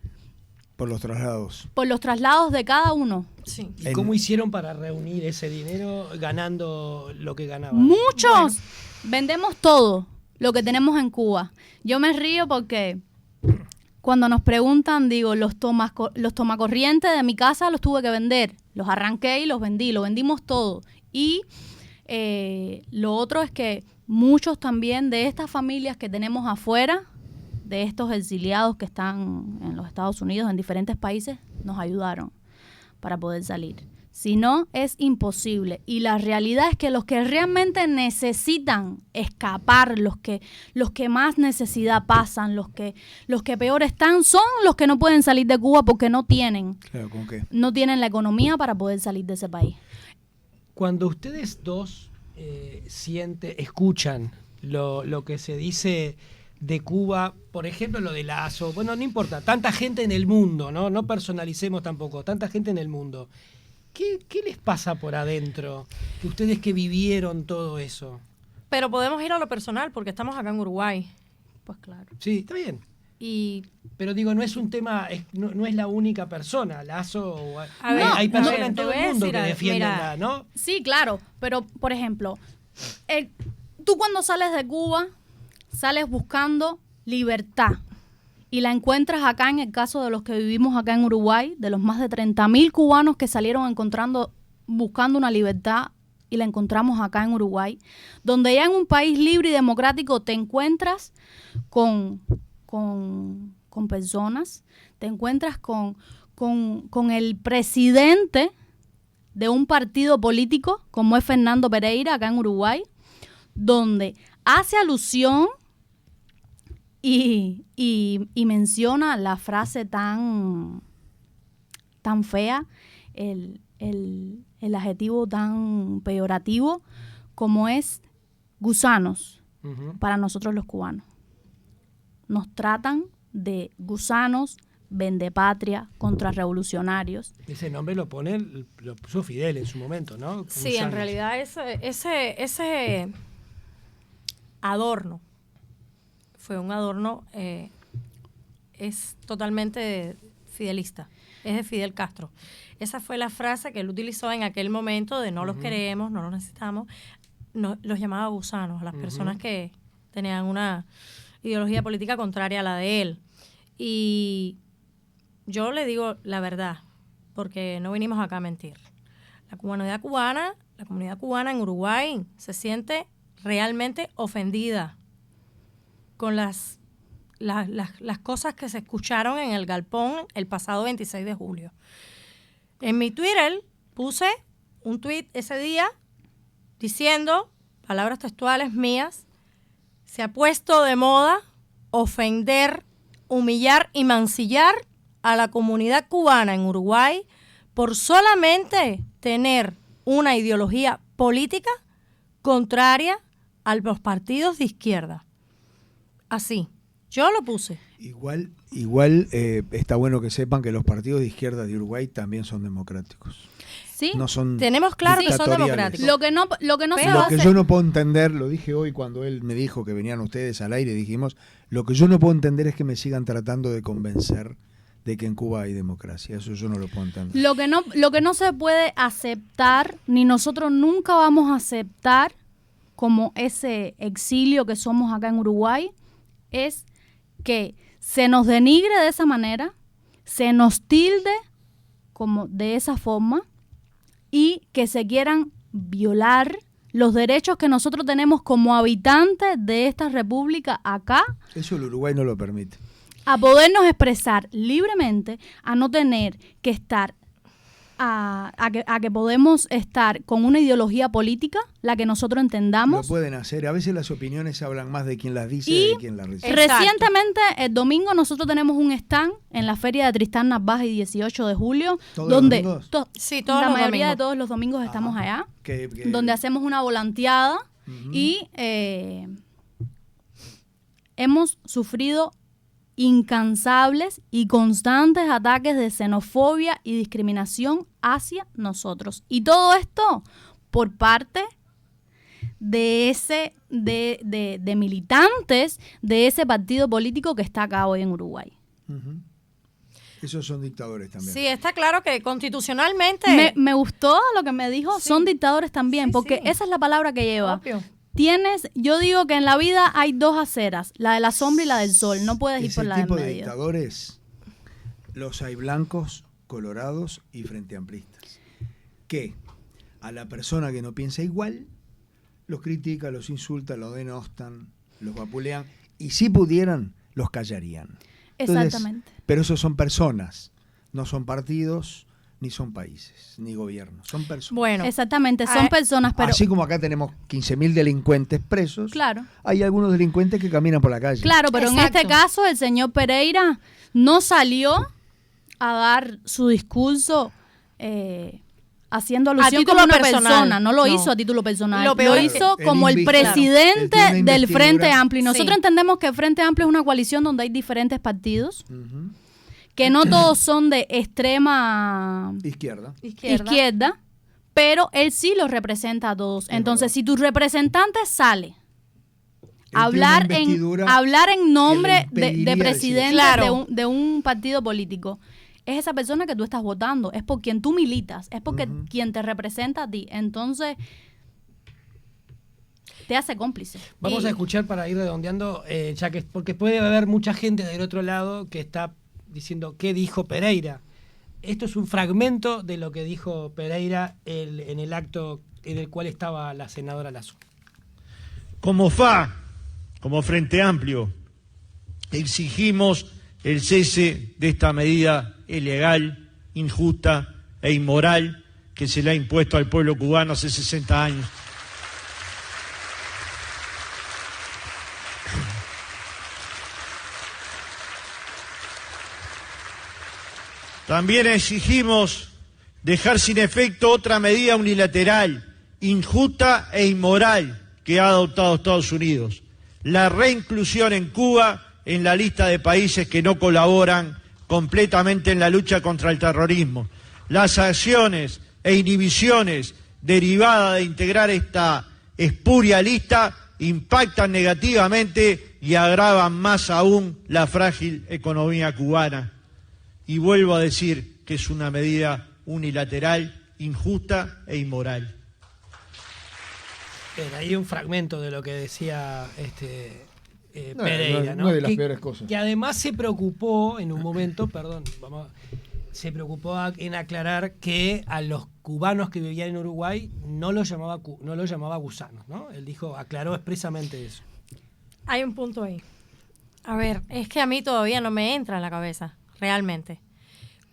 por los traslados. Por los traslados de cada uno. Sí. ¿Y cómo hicieron para reunir ese dinero ganando lo que ganaban? Muchos. Vendemos todo lo que tenemos en Cuba. Yo me río porque cuando nos preguntan, digo, los tomacorrientes de mi casa los tuve que vender. Los arranqué y los vendí. Lo vendimos todo. Y lo otro es que muchos también de estas familias que tenemos afuera, de estos exiliados que están en los Estados Unidos, en diferentes países, nos ayudaron para poder salir. Si no, es imposible. Y la realidad es que los que realmente necesitan escapar, los que más necesidad pasan, los que peor están, son los que no pueden salir de Cuba porque no tienen. Claro, ¿con qué? No tienen la economía para poder salir de ese país. Cuando ustedes dos escuchan lo que se dice de Cuba, por ejemplo, lo de Lazo, bueno, no importa, tanta gente en el mundo, no personalicemos tampoco, tanta gente en el mundo. ¿Qué les pasa por adentro? Que ustedes que vivieron todo eso. Pero podemos ir a lo personal porque estamos acá en Uruguay. Pues claro. Sí, está bien. Pero digo, no es un tema, no es la única persona, Lazo. Hay personas en todo el mundo que defienden ¿no? Sí, claro, pero por ejemplo, tú cuando sales de Cuba, sales buscando libertad. Y la encuentras acá en el caso de los que vivimos acá en Uruguay, de los más de 30,000 cubanos que salieron buscando una libertad, y la encontramos acá en Uruguay, donde ya en un país libre y democrático te encuentras con personas, te encuentras con el presidente de un partido político como es Fernando Pereira acá en Uruguay, donde hace alusión y menciona la frase tan fea, el adjetivo tan peyorativo como es gusanos para nosotros los cubanos. Nos tratan de gusanos, vendepatria, contrarrevolucionarios. Ese nombre lo puso Fidel en su momento, ¿no? Sí, gusanos. En realidad ese adorno fue un adorno, es totalmente fidelista, es de Fidel Castro. Esa fue la frase que él utilizó en aquel momento de no los queremos, no los necesitamos. Los llamaba gusanos, a las personas que tenían una ideología política contraria a la de él. Y yo le digo la verdad, porque no vinimos acá a mentir. La comunidad cubana en Uruguay se siente realmente ofendida con las cosas que se escucharon en el galpón el pasado 26 de julio. En mi Twitter puse un tweet ese día diciendo, palabras textuales mías, se ha puesto de moda ofender, humillar y mancillar a la comunidad cubana en Uruguay por solamente tener una ideología política contraria a los partidos de izquierda. Así, yo lo puse. Igual está bueno que sepan que los partidos de izquierda de Uruguay también son democráticos. Sí. No son Tenemos claro que son dictatoriales. democráticos. Lo que no se Pero va a Lo que hacer. yo no puedo entender, lo dije hoy cuando él me dijo que venían ustedes al aire, dijimos, lo que yo no puedo entender es que me sigan tratando de convencer de que en Cuba hay democracia. Eso yo no lo puedo entender. Lo que no se puede aceptar, ni nosotros nunca vamos a aceptar como ese exilio que somos acá en Uruguay, es que se nos denigre de esa manera, se nos tilde como de esa forma y que se quieran violar los derechos que nosotros tenemos como habitantes de esta república acá, Eso el Uruguay no lo permite. a podernos expresar libremente, a no tener que estar, a que podemos estar con una ideología política, la que nosotros Lo entendamos. pueden hacer. A veces las opiniones hablan más de quien las dice Y que de quien las recibe. Exacto. Recientemente, el domingo, nosotros tenemos un stand en la Feria de Tristán Narváez, 18 de julio, ¿Todos los donde domingos? Sí, todos la los mayoría de domingos. todos los domingos estamos allá, Que- donde hacemos una volanteada Ujú. y hemos sufrido incansables y constantes ataques de xenofobia y discriminación hacia nosotros. Y todo esto por parte de de militantes de ese partido político que está acá hoy en Uruguay. Ujú. Esos son dictadores también. Sí, está claro que constitucionalmente... Me gustó lo que me dijo, Sí. son dictadores también, Sí, porque sí. esa es la palabra que lleva. Obvio. Yo digo que en la vida hay dos aceras, la de la sombra y la del sol, no puedes ir Ese por la del tipo de medio. dictadores, los hay blancos, colorados y frente amplistas. Que a la persona que no piensa igual, los critica, los insulta, los denostan, los vapulean y si pudieran, los callarían. Entonces, Exactamente. pero esos son personas, no son partidos, ni son países, ni gobiernos, son personas. Bueno, Exactamente, son personas, pero Así como acá tenemos 15.000 delincuentes presos, claro, hay algunos delincuentes que caminan por la calle. claro, pero en Exacto. este caso el señor Pereira no salió a dar su discurso haciendo alusión título como una personal. persona, no lo No. hizo a título personal, Lo lo, peor es que- hizo Él como el invita- Él presidente tiene una del investidura. Frente Amplio. Y nosotros Sí. entendemos que el Frente Amplio es una coalición donde hay diferentes partidos, Ujú. que no todos son de extrema Izquierda. izquierda, pero él sí los representa a todos. Entonces, si tu representante sale tiene hablar una en investidura hablar en nombre que le impediría de decir presidente eso. Claro. de un partido político, es esa persona que tú estás votando, es por quien tú militas, es porque Ujú. quien te representa a ti. Entonces, te hace cómplice. Vamos Y- a escuchar para ir redondeando, ya que porque puede haber mucha gente del otro lado que está diciendo qué dijo Pereira. Esto es un fragmento de lo que dijo Pereira en el acto en el cual estaba la senadora Lasso. Como FA, como Frente Amplio, exigimos el cese de esta medida ilegal, injusta e inmoral que se le ha impuesto al pueblo cubano hace 60 años. También exigimos dejar sin efecto otra medida unilateral, injusta e inmoral que ha adoptado Estados Unidos: la reinclusión en Cuba en la lista de países que no colaboran completamente en la lucha contra el terrorismo. Las acciones e inhibiciones derivadas de integrar esta espuria lista impactan negativamente y agravan más aún la frágil economía cubana. Y vuelvo a decir que es una medida unilateral, injusta e inmoral. Bien, ahí un fragmento de lo que decía No, Pereira, no ¿no? es de las Que- peores cosas. Que además se preocupó en un momento, perdón, se preocupó en aclarar que a los cubanos que vivían en Uruguay no los llamaba gusanos, ¿no? Él dijo, aclaró expresamente eso. Hay un punto ahí. A ver, es que a mí todavía no me entra en la cabeza, realmente.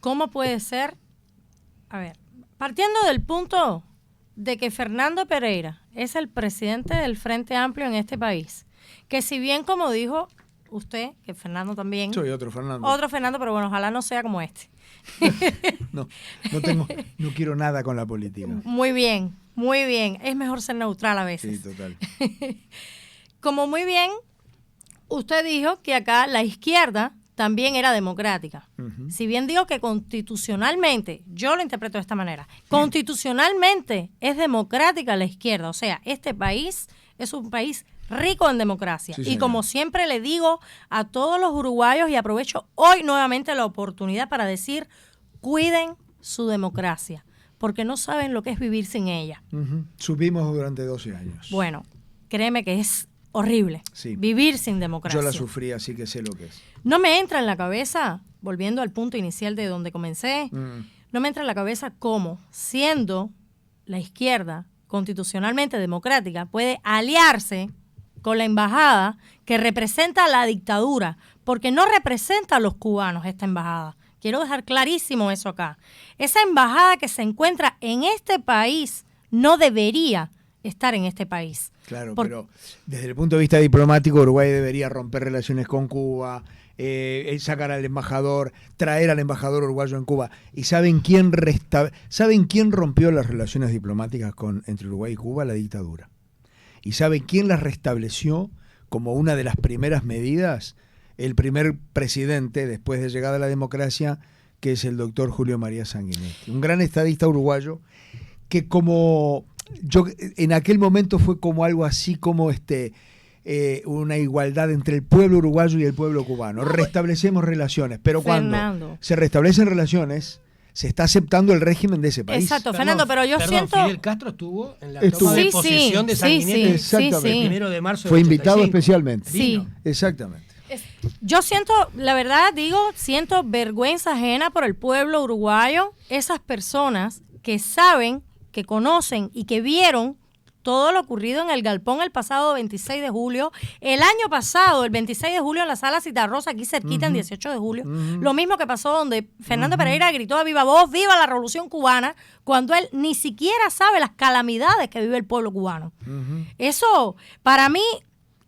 ¿Cómo puede ser? A ver, partiendo del punto de que Fernando Pereira es el presidente del Frente Amplio en este país, que si bien, como dijo usted, que Fernando también, Soy otro Fernando. otro Fernando, pero bueno, ojalá no sea como este. No quiero nada con la política. Muy bien, muy bien. Es mejor ser neutral a veces. Sí, total. Como muy bien, usted dijo que acá la izquierda también era democrática. Si bien digo que constitucionalmente, yo lo interpreto de esta manera, constitucionalmente es democrática la izquierda. O sea, este país es un país rico en democracia. Sí, y señor. como siempre le digo a todos los uruguayos, y aprovecho hoy nuevamente la oportunidad para decir, cuiden su democracia, porque no saben lo que es vivir sin ella. Subimos durante 12 años. Bueno, créeme que es horrible Sí. vivir sin democracia. Yo la sufrí, así que sé lo que es. No me entra en la cabeza, volviendo al punto inicial de donde comencé, no me entra en la cabeza cómo, siendo la izquierda constitucionalmente democrática, puede aliarse con la embajada que representa a la dictadura, porque no representa a los cubanos esta embajada. Quiero dejar clarísimo eso acá. Esa embajada que se encuentra en este país no debería estar en este país. Claro, pero desde el punto de vista diplomático, Uruguay debería romper relaciones con Cuba, sacar al embajador, traer al embajador uruguayo en Cuba. ¿Y saben quién rompió las relaciones diplomáticas entre Uruguay y Cuba? La dictadura. ¿Y saben quién las restableció como una de las primeras medidas? El primer presidente, después de llegar a la democracia, que es el doctor Julio María Sanguinetti. Un gran estadista uruguayo que en aquel momento fue como algo así como una igualdad entre el pueblo uruguayo y el pueblo cubano. Restablecemos relaciones, pero cuando se restablecen relaciones, se está aceptando el régimen de ese país. Exacto, Fernando, pero yo siento... Fidel Castro estuvo en la toma de posesión de Sanguinetti Exactamente. el 1 de marzo Fue del invitado 85. especialmente. Sí. Exactamente. Yo siento, la verdad siento vergüenza ajena por el pueblo uruguayo, esas personas que saben, que conocen y que vieron todo lo ocurrido en el Galpón el pasado 26 de julio. El año pasado, el 26 de julio, en la Sala Citarrosa, aquí cerquita, en 18 de julio. Lo mismo que pasó donde Fernando Pereira gritó a viva voz, ¡viva la Revolución Cubana!, cuando él ni siquiera sabe las calamidades que vive el pueblo cubano. Eso, para mí,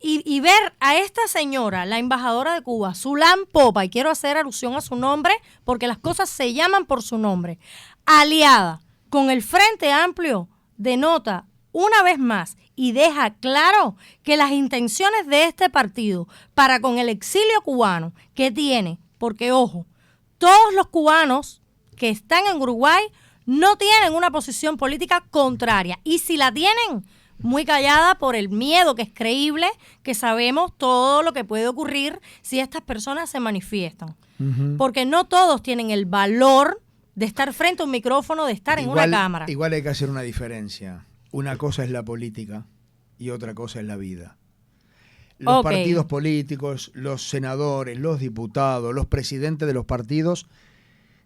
y ver a esta señora, la embajadora de Cuba, Zulán Popa, y quiero hacer alusión a su nombre, porque las cosas se llaman por su nombre, aliada con el Frente Amplio, denota una vez más y deja claro que las intenciones de este partido para con el exilio cubano que tiene, porque ojo, todos los cubanos que están en Uruguay no tienen una posición política contraria, y si la tienen, muy callada por el miedo que es creíble, que sabemos todo lo que puede ocurrir si estas personas se manifiestan. Porque no todos tienen el valor de estar frente a un micrófono, de estar en una cámara. Igual hay que hacer una diferencia. Una cosa es la política y otra cosa es la vida. Los partidos políticos, los senadores, los diputados, los presidentes de los partidos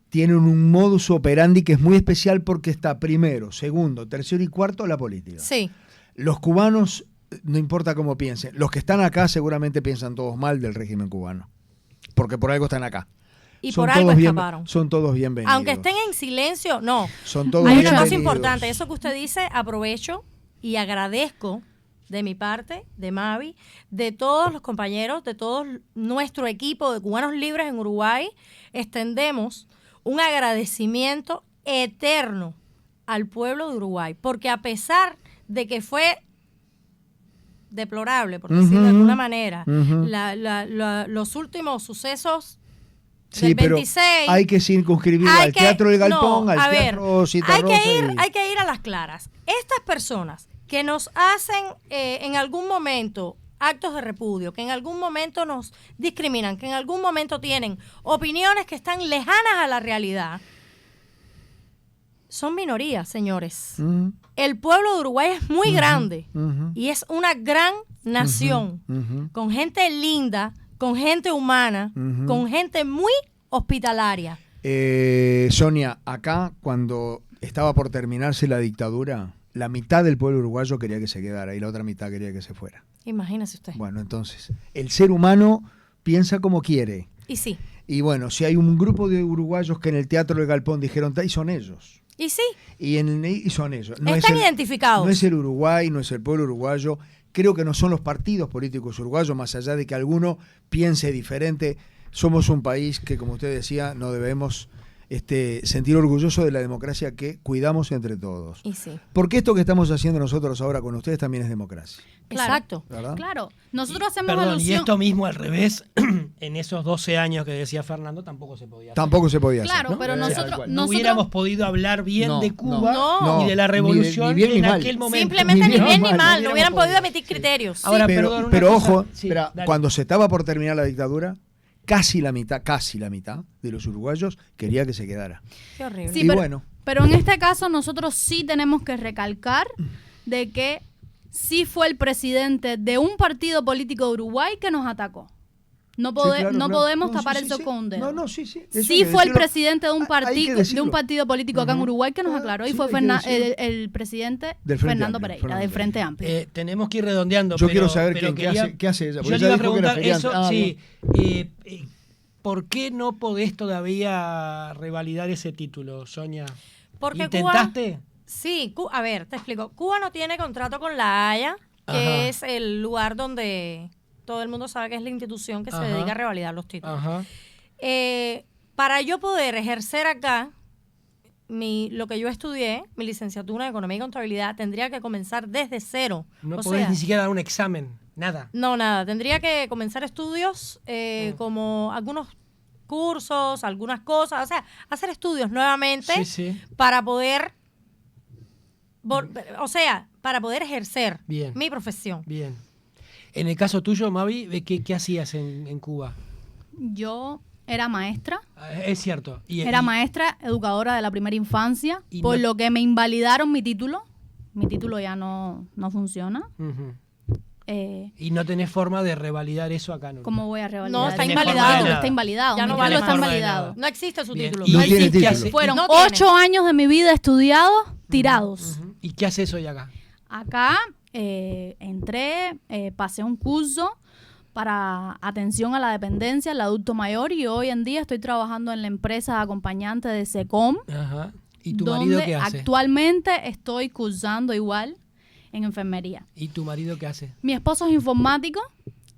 tienen un modus operandi que es muy especial porque está primero, segundo, tercero y cuarto la política. Sí. Los cubanos, no importa cómo piensen, los que están acá seguramente piensan todos mal del régimen cubano, porque por algo están acá. Y por algo escaparon. Son todos bienvenidos. Aunque estén en silencio, no. Son todos Hay una bienvenidos. cosa importante, eso que usted dice, aprovecho y agradezco de mi parte, de Mavi, de todos los compañeros, de todo nuestro equipo de Cubanos Libres en Uruguay, extendemos un agradecimiento eterno al pueblo de Uruguay, porque a pesar de que fue deplorable, por decirlo de alguna manera, los últimos sucesos Sí, del pero 26, hay que circunscribir al Teatro del Galpón, al Teatro Citarrosa. Hay que ir a las claras. Estas personas que nos hacen en algún momento actos de repudio, que en algún momento nos discriminan, que en algún momento tienen opiniones que están lejanas a la realidad, son minorías, señores. El pueblo de Uruguay es muy grande y es una gran nación, con gente linda, con gente humana, con gente muy hospitalaria. Sonia, acá cuando estaba por terminarse la dictadura, la mitad del pueblo uruguayo quería que se quedara y la otra mitad quería que se fuera. Imagínese usted. Bueno, entonces, el ser humano piensa como quiere. Y sí. Y bueno, si hay un grupo de uruguayos que en el Teatro del Galpón dijeron, y son ellos. Y sí. Y son ellos. No están identificados. No es el Uruguay, no es el pueblo uruguayo. Creo que no son los partidos políticos uruguayos, más allá de que alguno piense diferente. Somos un país que, como usted decía, no debemos sentir orgulloso de la democracia que cuidamos entre todos. Y sí. Porque esto que estamos haciendo nosotros ahora con ustedes también es democracia. Claro. Exacto. ¿Verdad? Claro, nosotros hacemos Perdón, y alusión. esto mismo al revés, en esos 12 años que decía Fernando, tampoco se podía hacer. Tampoco se podía Claro, hacer, ¿no? pero Tal nosotros- cual. No hubiéramos podido hablar bien No, de Cuba no. ni de la No, revolución ni bien ni en mal. aquel momento. Simplemente ni bien ni mal. No hubiéramos hubieran podido podido. emitir criterios. Ahora, pero perdón, una pero cosa. ojo, Sí, espera, dale. cuando se estaba por terminar la dictadura, casi la mitad de los uruguayos quería que se quedara. Qué horrible. Sí, Y pero, bueno. pero en este caso nosotros sí tenemos que recalcar de que sí fue el presidente de un partido político de Uruguay que nos atacó. No, Sí, claro, no claro. podemos No, tapar sí, el sí, sol sí. con un dedo. No, sí. Eso hay Sí que fue el decirlo. presidente de un Hay que partido decirlo. político acá en Uruguay que nos aclaró y Sí, fue hay que decirlo. el presidente Del Frente Fernando Amplio, Pereira, Fernando del Frente Pereira. Amplio. Tenemos que ir redondeando. Yo pero- quiero saber pero qué hace ella. Yo Porque le iba a ella dijo que era preguntar eso, feriante. sí. ¿Por qué no podés todavía revalidar ese título, Sonia? Porque ¿Intentaste? Sí, a ver, te explico. Cuba no tiene contrato con la Haya, que Ajá. es el lugar donde todo el mundo sabe que es la institución que se Ajá. dedica a revalidar los títulos. Ajá. Para yo poder ejercer acá lo que yo estudié, mi licenciatura en Economía y Contabilidad, tendría que comenzar desde cero. No O podés sea, ni siquiera dar un examen, nada. no, nada. Tendría que comenzar estudios, como algunos cursos, algunas cosas, o sea, hacer estudios nuevamente Sí, sí. para poder, para poder ejercer Bien. mi profesión. Bien. En el caso tuyo, Mavi, ¿qué hacías en Cuba? Yo era maestra. Es cierto. Era maestra, educadora de la primera infancia, Y por no- lo que me invalidaron mi título. Mi título ya no funciona. Ujú. Eh, Y no tenés forma de revalidar eso acá, ¿no? ¿Cómo voy a revalidar? No, está Mi invalidado. título está invalidado. Ya Mi no título vale está más. invalidado. No existe su Bien. título. ¿Y No qué- tiene qué título. hace- Fueron No tiene. 8 años de mi vida estudiados, tirados. Ujú. ¿Y qué haces hoy acá? Acá entré, pasé un curso para atención a la dependencia, al adulto mayor, y hoy en día estoy trabajando en la empresa acompañante de SECOM, Ajá. ¿Y tu marido donde qué hace? actualmente estoy cursando igual en enfermería. ¿Y tu marido qué hace? Mi esposo es informático,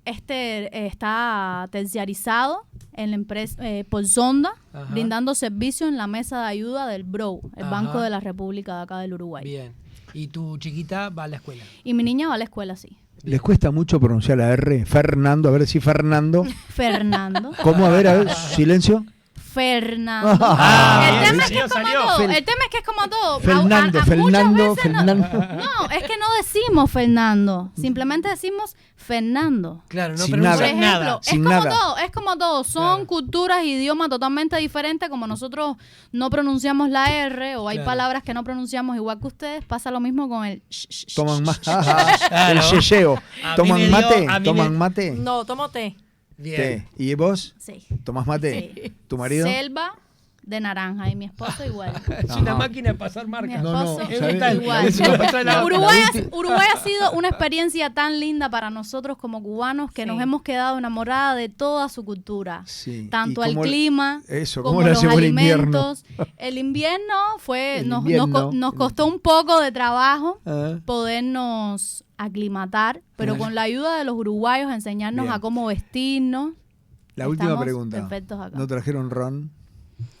está terciarizado en la empresa por Sonda, Ajá. brindando servicio en la mesa de ayuda del BRO, el Ajá. Banco de la República de acá del Uruguay. Bien. ¿Y tu chiquita va a la escuela? Y mi niña va a la escuela, sí. ¿Les cuesta mucho pronunciar la R? Fernando, a ver si Fernando. Fernando. ¿Cómo? A ver, silencio. Fernando. Ah, el bien, tema es que salió, es como salió. todo. Fel- El tema es que es como todo. Fernando, Muchas Fernando, veces Fernando. No, es que no decimos Fernando. Simplemente decimos Fernando. Claro, no Sin pronuncias Por nada. ejemplo, nada. es Sin como nada. todo, es como todo. Son Claro. culturas, idiomas totalmente diferentes. Como nosotros no pronunciamos la R o hay Claro. palabras que no pronunciamos igual que ustedes, pasa lo mismo con el sh. Toman más. Claro. El yeyeo. A mí me ¿Toman dio- mate? a mí ¿Toman me- mate? No, tomo té. Bien. Té. ¿Y vos? Sí. ¿Tomás mate? Sí. ¿Tu marido? Selva de naranja y mi esposo igual. Es una Ajá. máquina de pasar Mi marcas. No, no, esposo ¿sabes? igual. Eso me pasa la- Uruguay, la ulti- Uruguay ha sido una experiencia tan linda para nosotros como cubanos que Sí. nos hemos quedado enamoradas de toda su cultura. Sí. Tanto ¿Y el cómo- clima eso, como cómo le los hacemos el invierno? alimentos. El invierno fue El nos invierno. nos costó un poco de trabajo Ah. podernos aclimatar, pero Ah. con la ayuda de los uruguayos enseñarnos Bien. a cómo vestirnos. La última Estamos pregunta. perfectos acá. ¿No trajeron ron?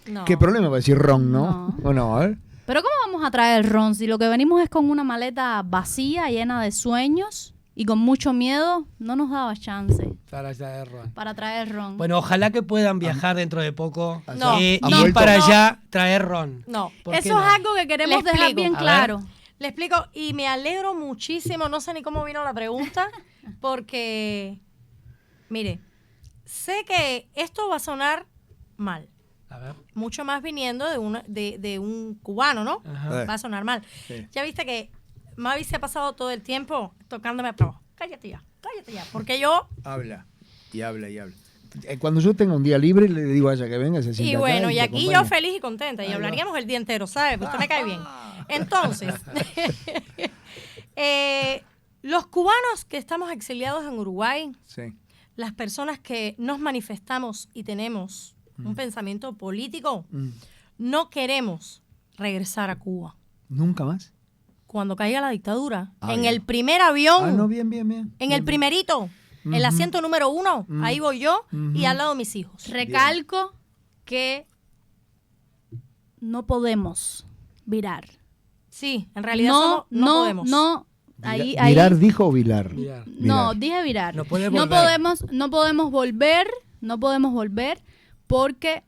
No. ¿Qué problema para decir ron, no? No. ¿O no? A ver. Pero ¿cómo vamos a traer ron si lo que venimos es con una maleta vacía, llena de sueños y con mucho miedo? No nos daba chance Para traer ron. para traer ron. Bueno, ojalá que puedan viajar dentro de poco. No. Ir ¿Han vuelto? para No. allá, traer ron. No. ¿Por qué Eso no? es algo que queremos Le dejar explico. bien A claro. ver. Le explico y me alegro muchísimo, no sé ni cómo vino la pregunta, porque, mire, sé que esto va a sonar mal, A ver. mucho más viniendo de un cubano, ¿no? Ajá. Va a sonar mal. Sí. Ya viste que Mavi se ha pasado todo el tiempo tocándome a trabajo. Cállate ya, porque yo... Habla. Y habla y habla. Cuando yo tenga un día libre, le digo a ella que venga, se sienta Y acá bueno, y te aquí yo acompaña. feliz y contenta, y Ahí va. hablaríamos el día entero, ¿sabes? Pues usted me cae bien. Entonces, los cubanos que estamos exiliados en Uruguay, Sí. las personas que nos manifestamos y tenemos un pensamiento político, Mm. no queremos regresar a Cuba. ¿Nunca más? Cuando caiga la dictadura, Ah, en bien. el primer avión, Ah, no, bien, bien, bien. en el primerito, el asiento número 1, ahí voy yo y Ujú. al lado mis hijos. Recalco que no podemos virar. Sí, en realidad no podemos. ¿Virar dijo o vilar? Virar. No, dije virar. No puede No volver. podemos volver porque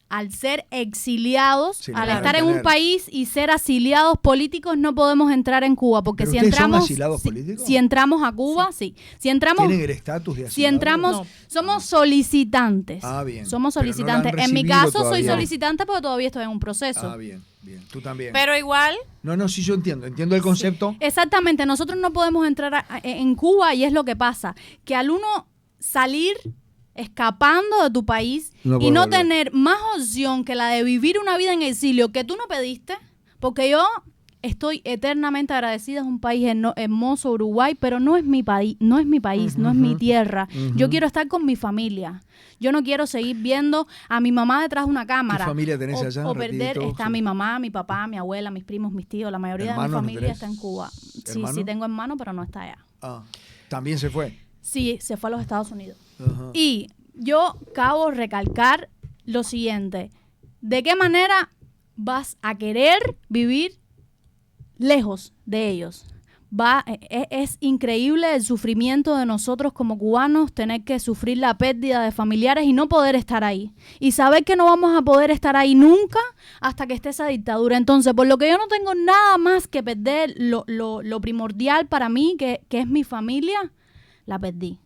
al ser exiliados, Sí, al claro. estar en un país y ser asiliados políticos, no podemos entrar en Cuba. Porque ¿Pero si ustedes son entramos, asilados políticos? si entramos a Cuba, sí. Si entramos, ¿Tienen el estatus de asilados? si entramos, No. somos solicitantes. Ah, bien. Somos Pero no lo han solicitantes. En mi recibido caso soy todavía. solicitante porque todavía estoy en un proceso. Ah, bien. Tú también. Pero igual, No, sí, yo entiendo el concepto. Exactamente, nosotros no podemos entrar en Cuba y es lo que pasa, que al uno salir escapando de tu país No y puede no volver. tener más opción que la de vivir una vida en exilio que tú no pediste, porque yo estoy eternamente agradecida, es un país hermoso, Uruguay, pero no es mi país, no es mi tierra. Yo quiero estar con mi familia. Yo no quiero seguir viendo a mi mamá detrás de una cámara. ¿Qué familia tenés allá, O perder, rapidito? está Sí. mi mamá, mi papá, mi abuela, mis primos, mis tíos, la mayoría de mi ¿Hermanos no familia tenés? está en Cuba. Sí, ¿Hermano? sí tengo hermano, pero no está allá. Ah, también se fue. Sí, se fue a los Estados Unidos. Ajá. Y yo acabo de recalcar lo siguiente. ¿De qué manera vas a querer vivir lejos de ellos? Es increíble el sufrimiento de nosotros como cubanos, tener que sufrir la pérdida de familiares y no poder estar ahí. Y saber que no vamos a poder estar ahí nunca hasta que esté esa dictadura. Entonces, por lo que yo no tengo nada más que perder, lo primordial para mí, que es mi familia, la perdí.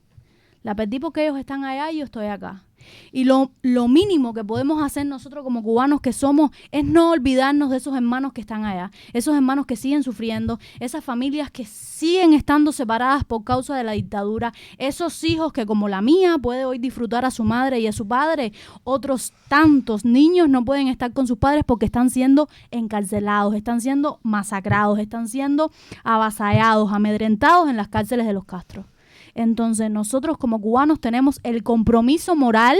La perdí porque ellos están allá y yo estoy acá. Y lo mínimo que podemos hacer nosotros como cubanos que somos es no olvidarnos de esos hermanos que están allá, esos hermanos que siguen sufriendo, esas familias que siguen estando separadas por causa de la dictadura, esos hijos que como la mía puede hoy disfrutar a su madre y a su padre, otros tantos niños no pueden estar con sus padres porque están siendo encarcelados, están siendo masacrados, están siendo avasallados, amedrentados en las cárceles de los Castros. Entonces nosotros como cubanos tenemos el compromiso moral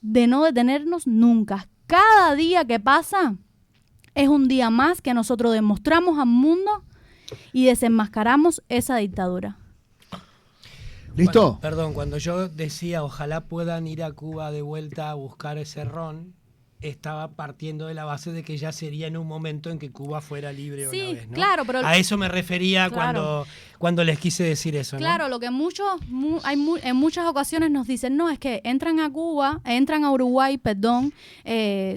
de no detenernos nunca. Cada día que pasa es un día más que nosotros demostramos al mundo y desenmascaramos esa dictadura. ¿Listo? Cuando yo decía ojalá puedan ir a Cuba de vuelta a buscar ese ron, estaba partiendo de la base de que ya sería en un momento en que Cuba fuera libre Sí, una vez, ¿no? claro, pero a eso me refería Claro. cuando les quise decir eso, ¿no? Claro, lo que en muchas ocasiones nos dicen, no, es que entran a Uruguay,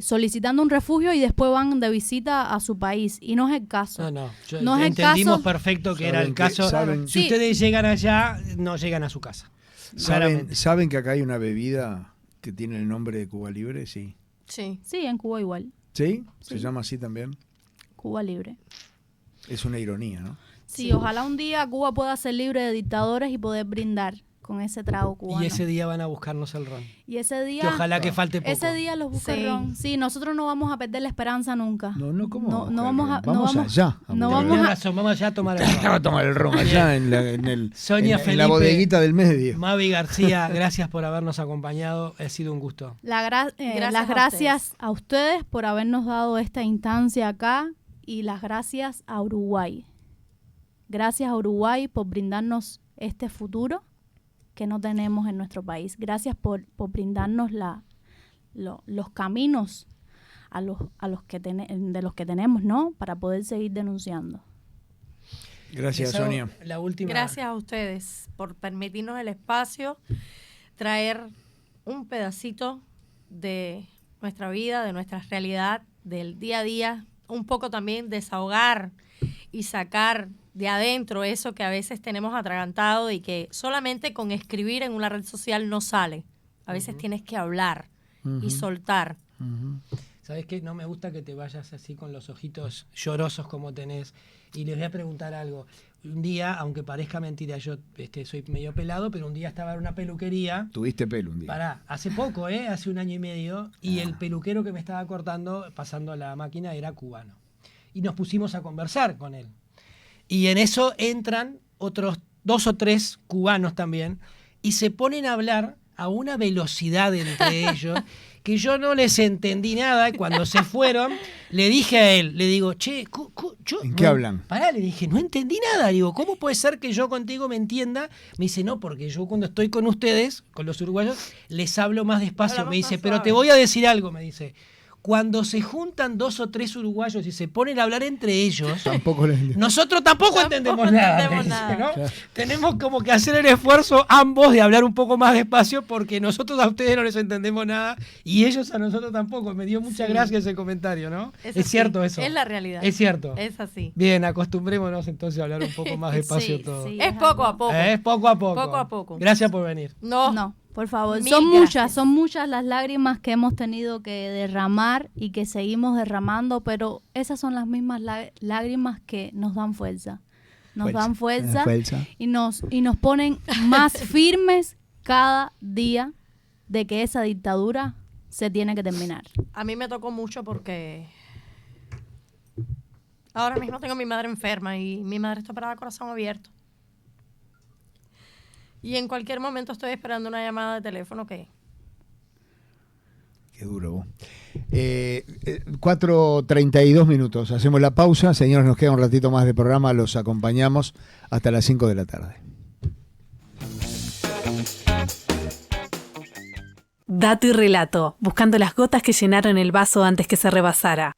solicitando un refugio y después van de visita a su país. Y no es el caso. No, No es el entendimos caso. perfecto que Saben era el que- caso. saben- Si Sí. ustedes llegan allá, no llegan a su casa. Claramente. ¿Saben que acá hay una bebida que tiene el nombre de Cuba Libre? Sí. sí. Sí, en Cuba igual. ¿Sí? ¿Se Sí. llama así también? Cuba libre. Es una ironía, ¿no? Sí, ojalá un día Cuba pueda ser libre de dictadores y poder brindar con ese trago cubano. Y ese día van a buscarnos el ron. Y ese día... Que ojalá que falte poco. Ese día los busca Sí. el ron. Sí, nosotros no vamos a perder la esperanza nunca. No, ¿cómo? No vamos a... no Vamos allá. no buscar. vamos Tenés a- razón, vamos allá a tomar el Vamos a ron. tomar el ron allá en Sonia la Felipe, bodeguita del medio. Mavi García, gracias por habernos acompañado. Ha sido un gusto. Las gracias a ustedes por habernos dado esta instancia acá y las gracias a Uruguay. Gracias a Uruguay por brindarnos este futuro que no tenemos en nuestro país. Gracias por brindarnos los caminos de los que tenemos, ¿no? Para poder seguir denunciando. Gracias, Les hago Sonia. La última. Gracias a ustedes por permitirnos el espacio, traer un pedacito de nuestra vida, de nuestra realidad, del día a día, un poco también desahogar y sacar de adentro eso que a veces tenemos atragantado y que solamente con escribir en una red social no sale. A veces tienes que hablar y soltar. ¿Sabes qué? No me gusta que te vayas así con los ojitos llorosos como tenés. Y les voy a preguntar algo. Un día, aunque parezca mentira, yo soy medio pelado, pero un día estaba en una peluquería. Tuviste pelo un día. Pará, hace poco, hace 1 año y medio, y el peluquero que me estaba cortando, pasando la máquina, era cubano. Y nos pusimos a conversar con él. Y en eso entran otros 2 o 3 cubanos también, y se ponen a hablar a una velocidad entre ellos que yo no les entendí nada. Y cuando se fueron, le dije a él, le digo, che, yo... ¿En qué hablan? Pará, le dije, no entendí nada. Digo, ¿cómo puede ser que yo contigo me entienda? Me dice, no, porque yo cuando estoy con ustedes, con los uruguayos, les hablo más despacio. Hablamos Me dice, más pero suave. te voy a decir algo, me dice. cuando se juntan 2 o 3 uruguayos y se ponen a hablar entre ellos, Tampoco les... nosotros tampoco entendemos nada. entendemos dice, nada. ¿no? Claro. Tenemos como que hacer el esfuerzo ambos de hablar un poco más despacio porque nosotros a ustedes no les entendemos nada y ellos a nosotros tampoco. Me dio muchas Sí. gracias ese comentario, ¿no? Es Es así, cierto eso. Es la realidad. Es cierto. Es así. Bien, acostumbrémonos entonces a hablar un poco más despacio Sí, todo. sí. Es poco a poco. Es poco a poco. Poco a poco. Gracias por venir. No, por favor. Mil Son gracias. muchas las lágrimas que hemos tenido que derramar y que seguimos derramando, pero esas son las mismas lágrimas que nos dan fuerza. Nos dan fuerza y nos ponen más firmes cada día de que esa dictadura se tiene que terminar. A mí me tocó mucho porque ahora mismo tengo a mi madre enferma y mi madre está operada a corazón abierto. Y en cualquier momento estoy esperando una llamada de teléfono que... Qué duro vos. 4:32 minutos. Hacemos la pausa. Señores, nos queda un ratito más de programa. Los acompañamos hasta las 5 de la tarde. Dato y relato, buscando las gotas que llenaron el vaso antes que se rebasara.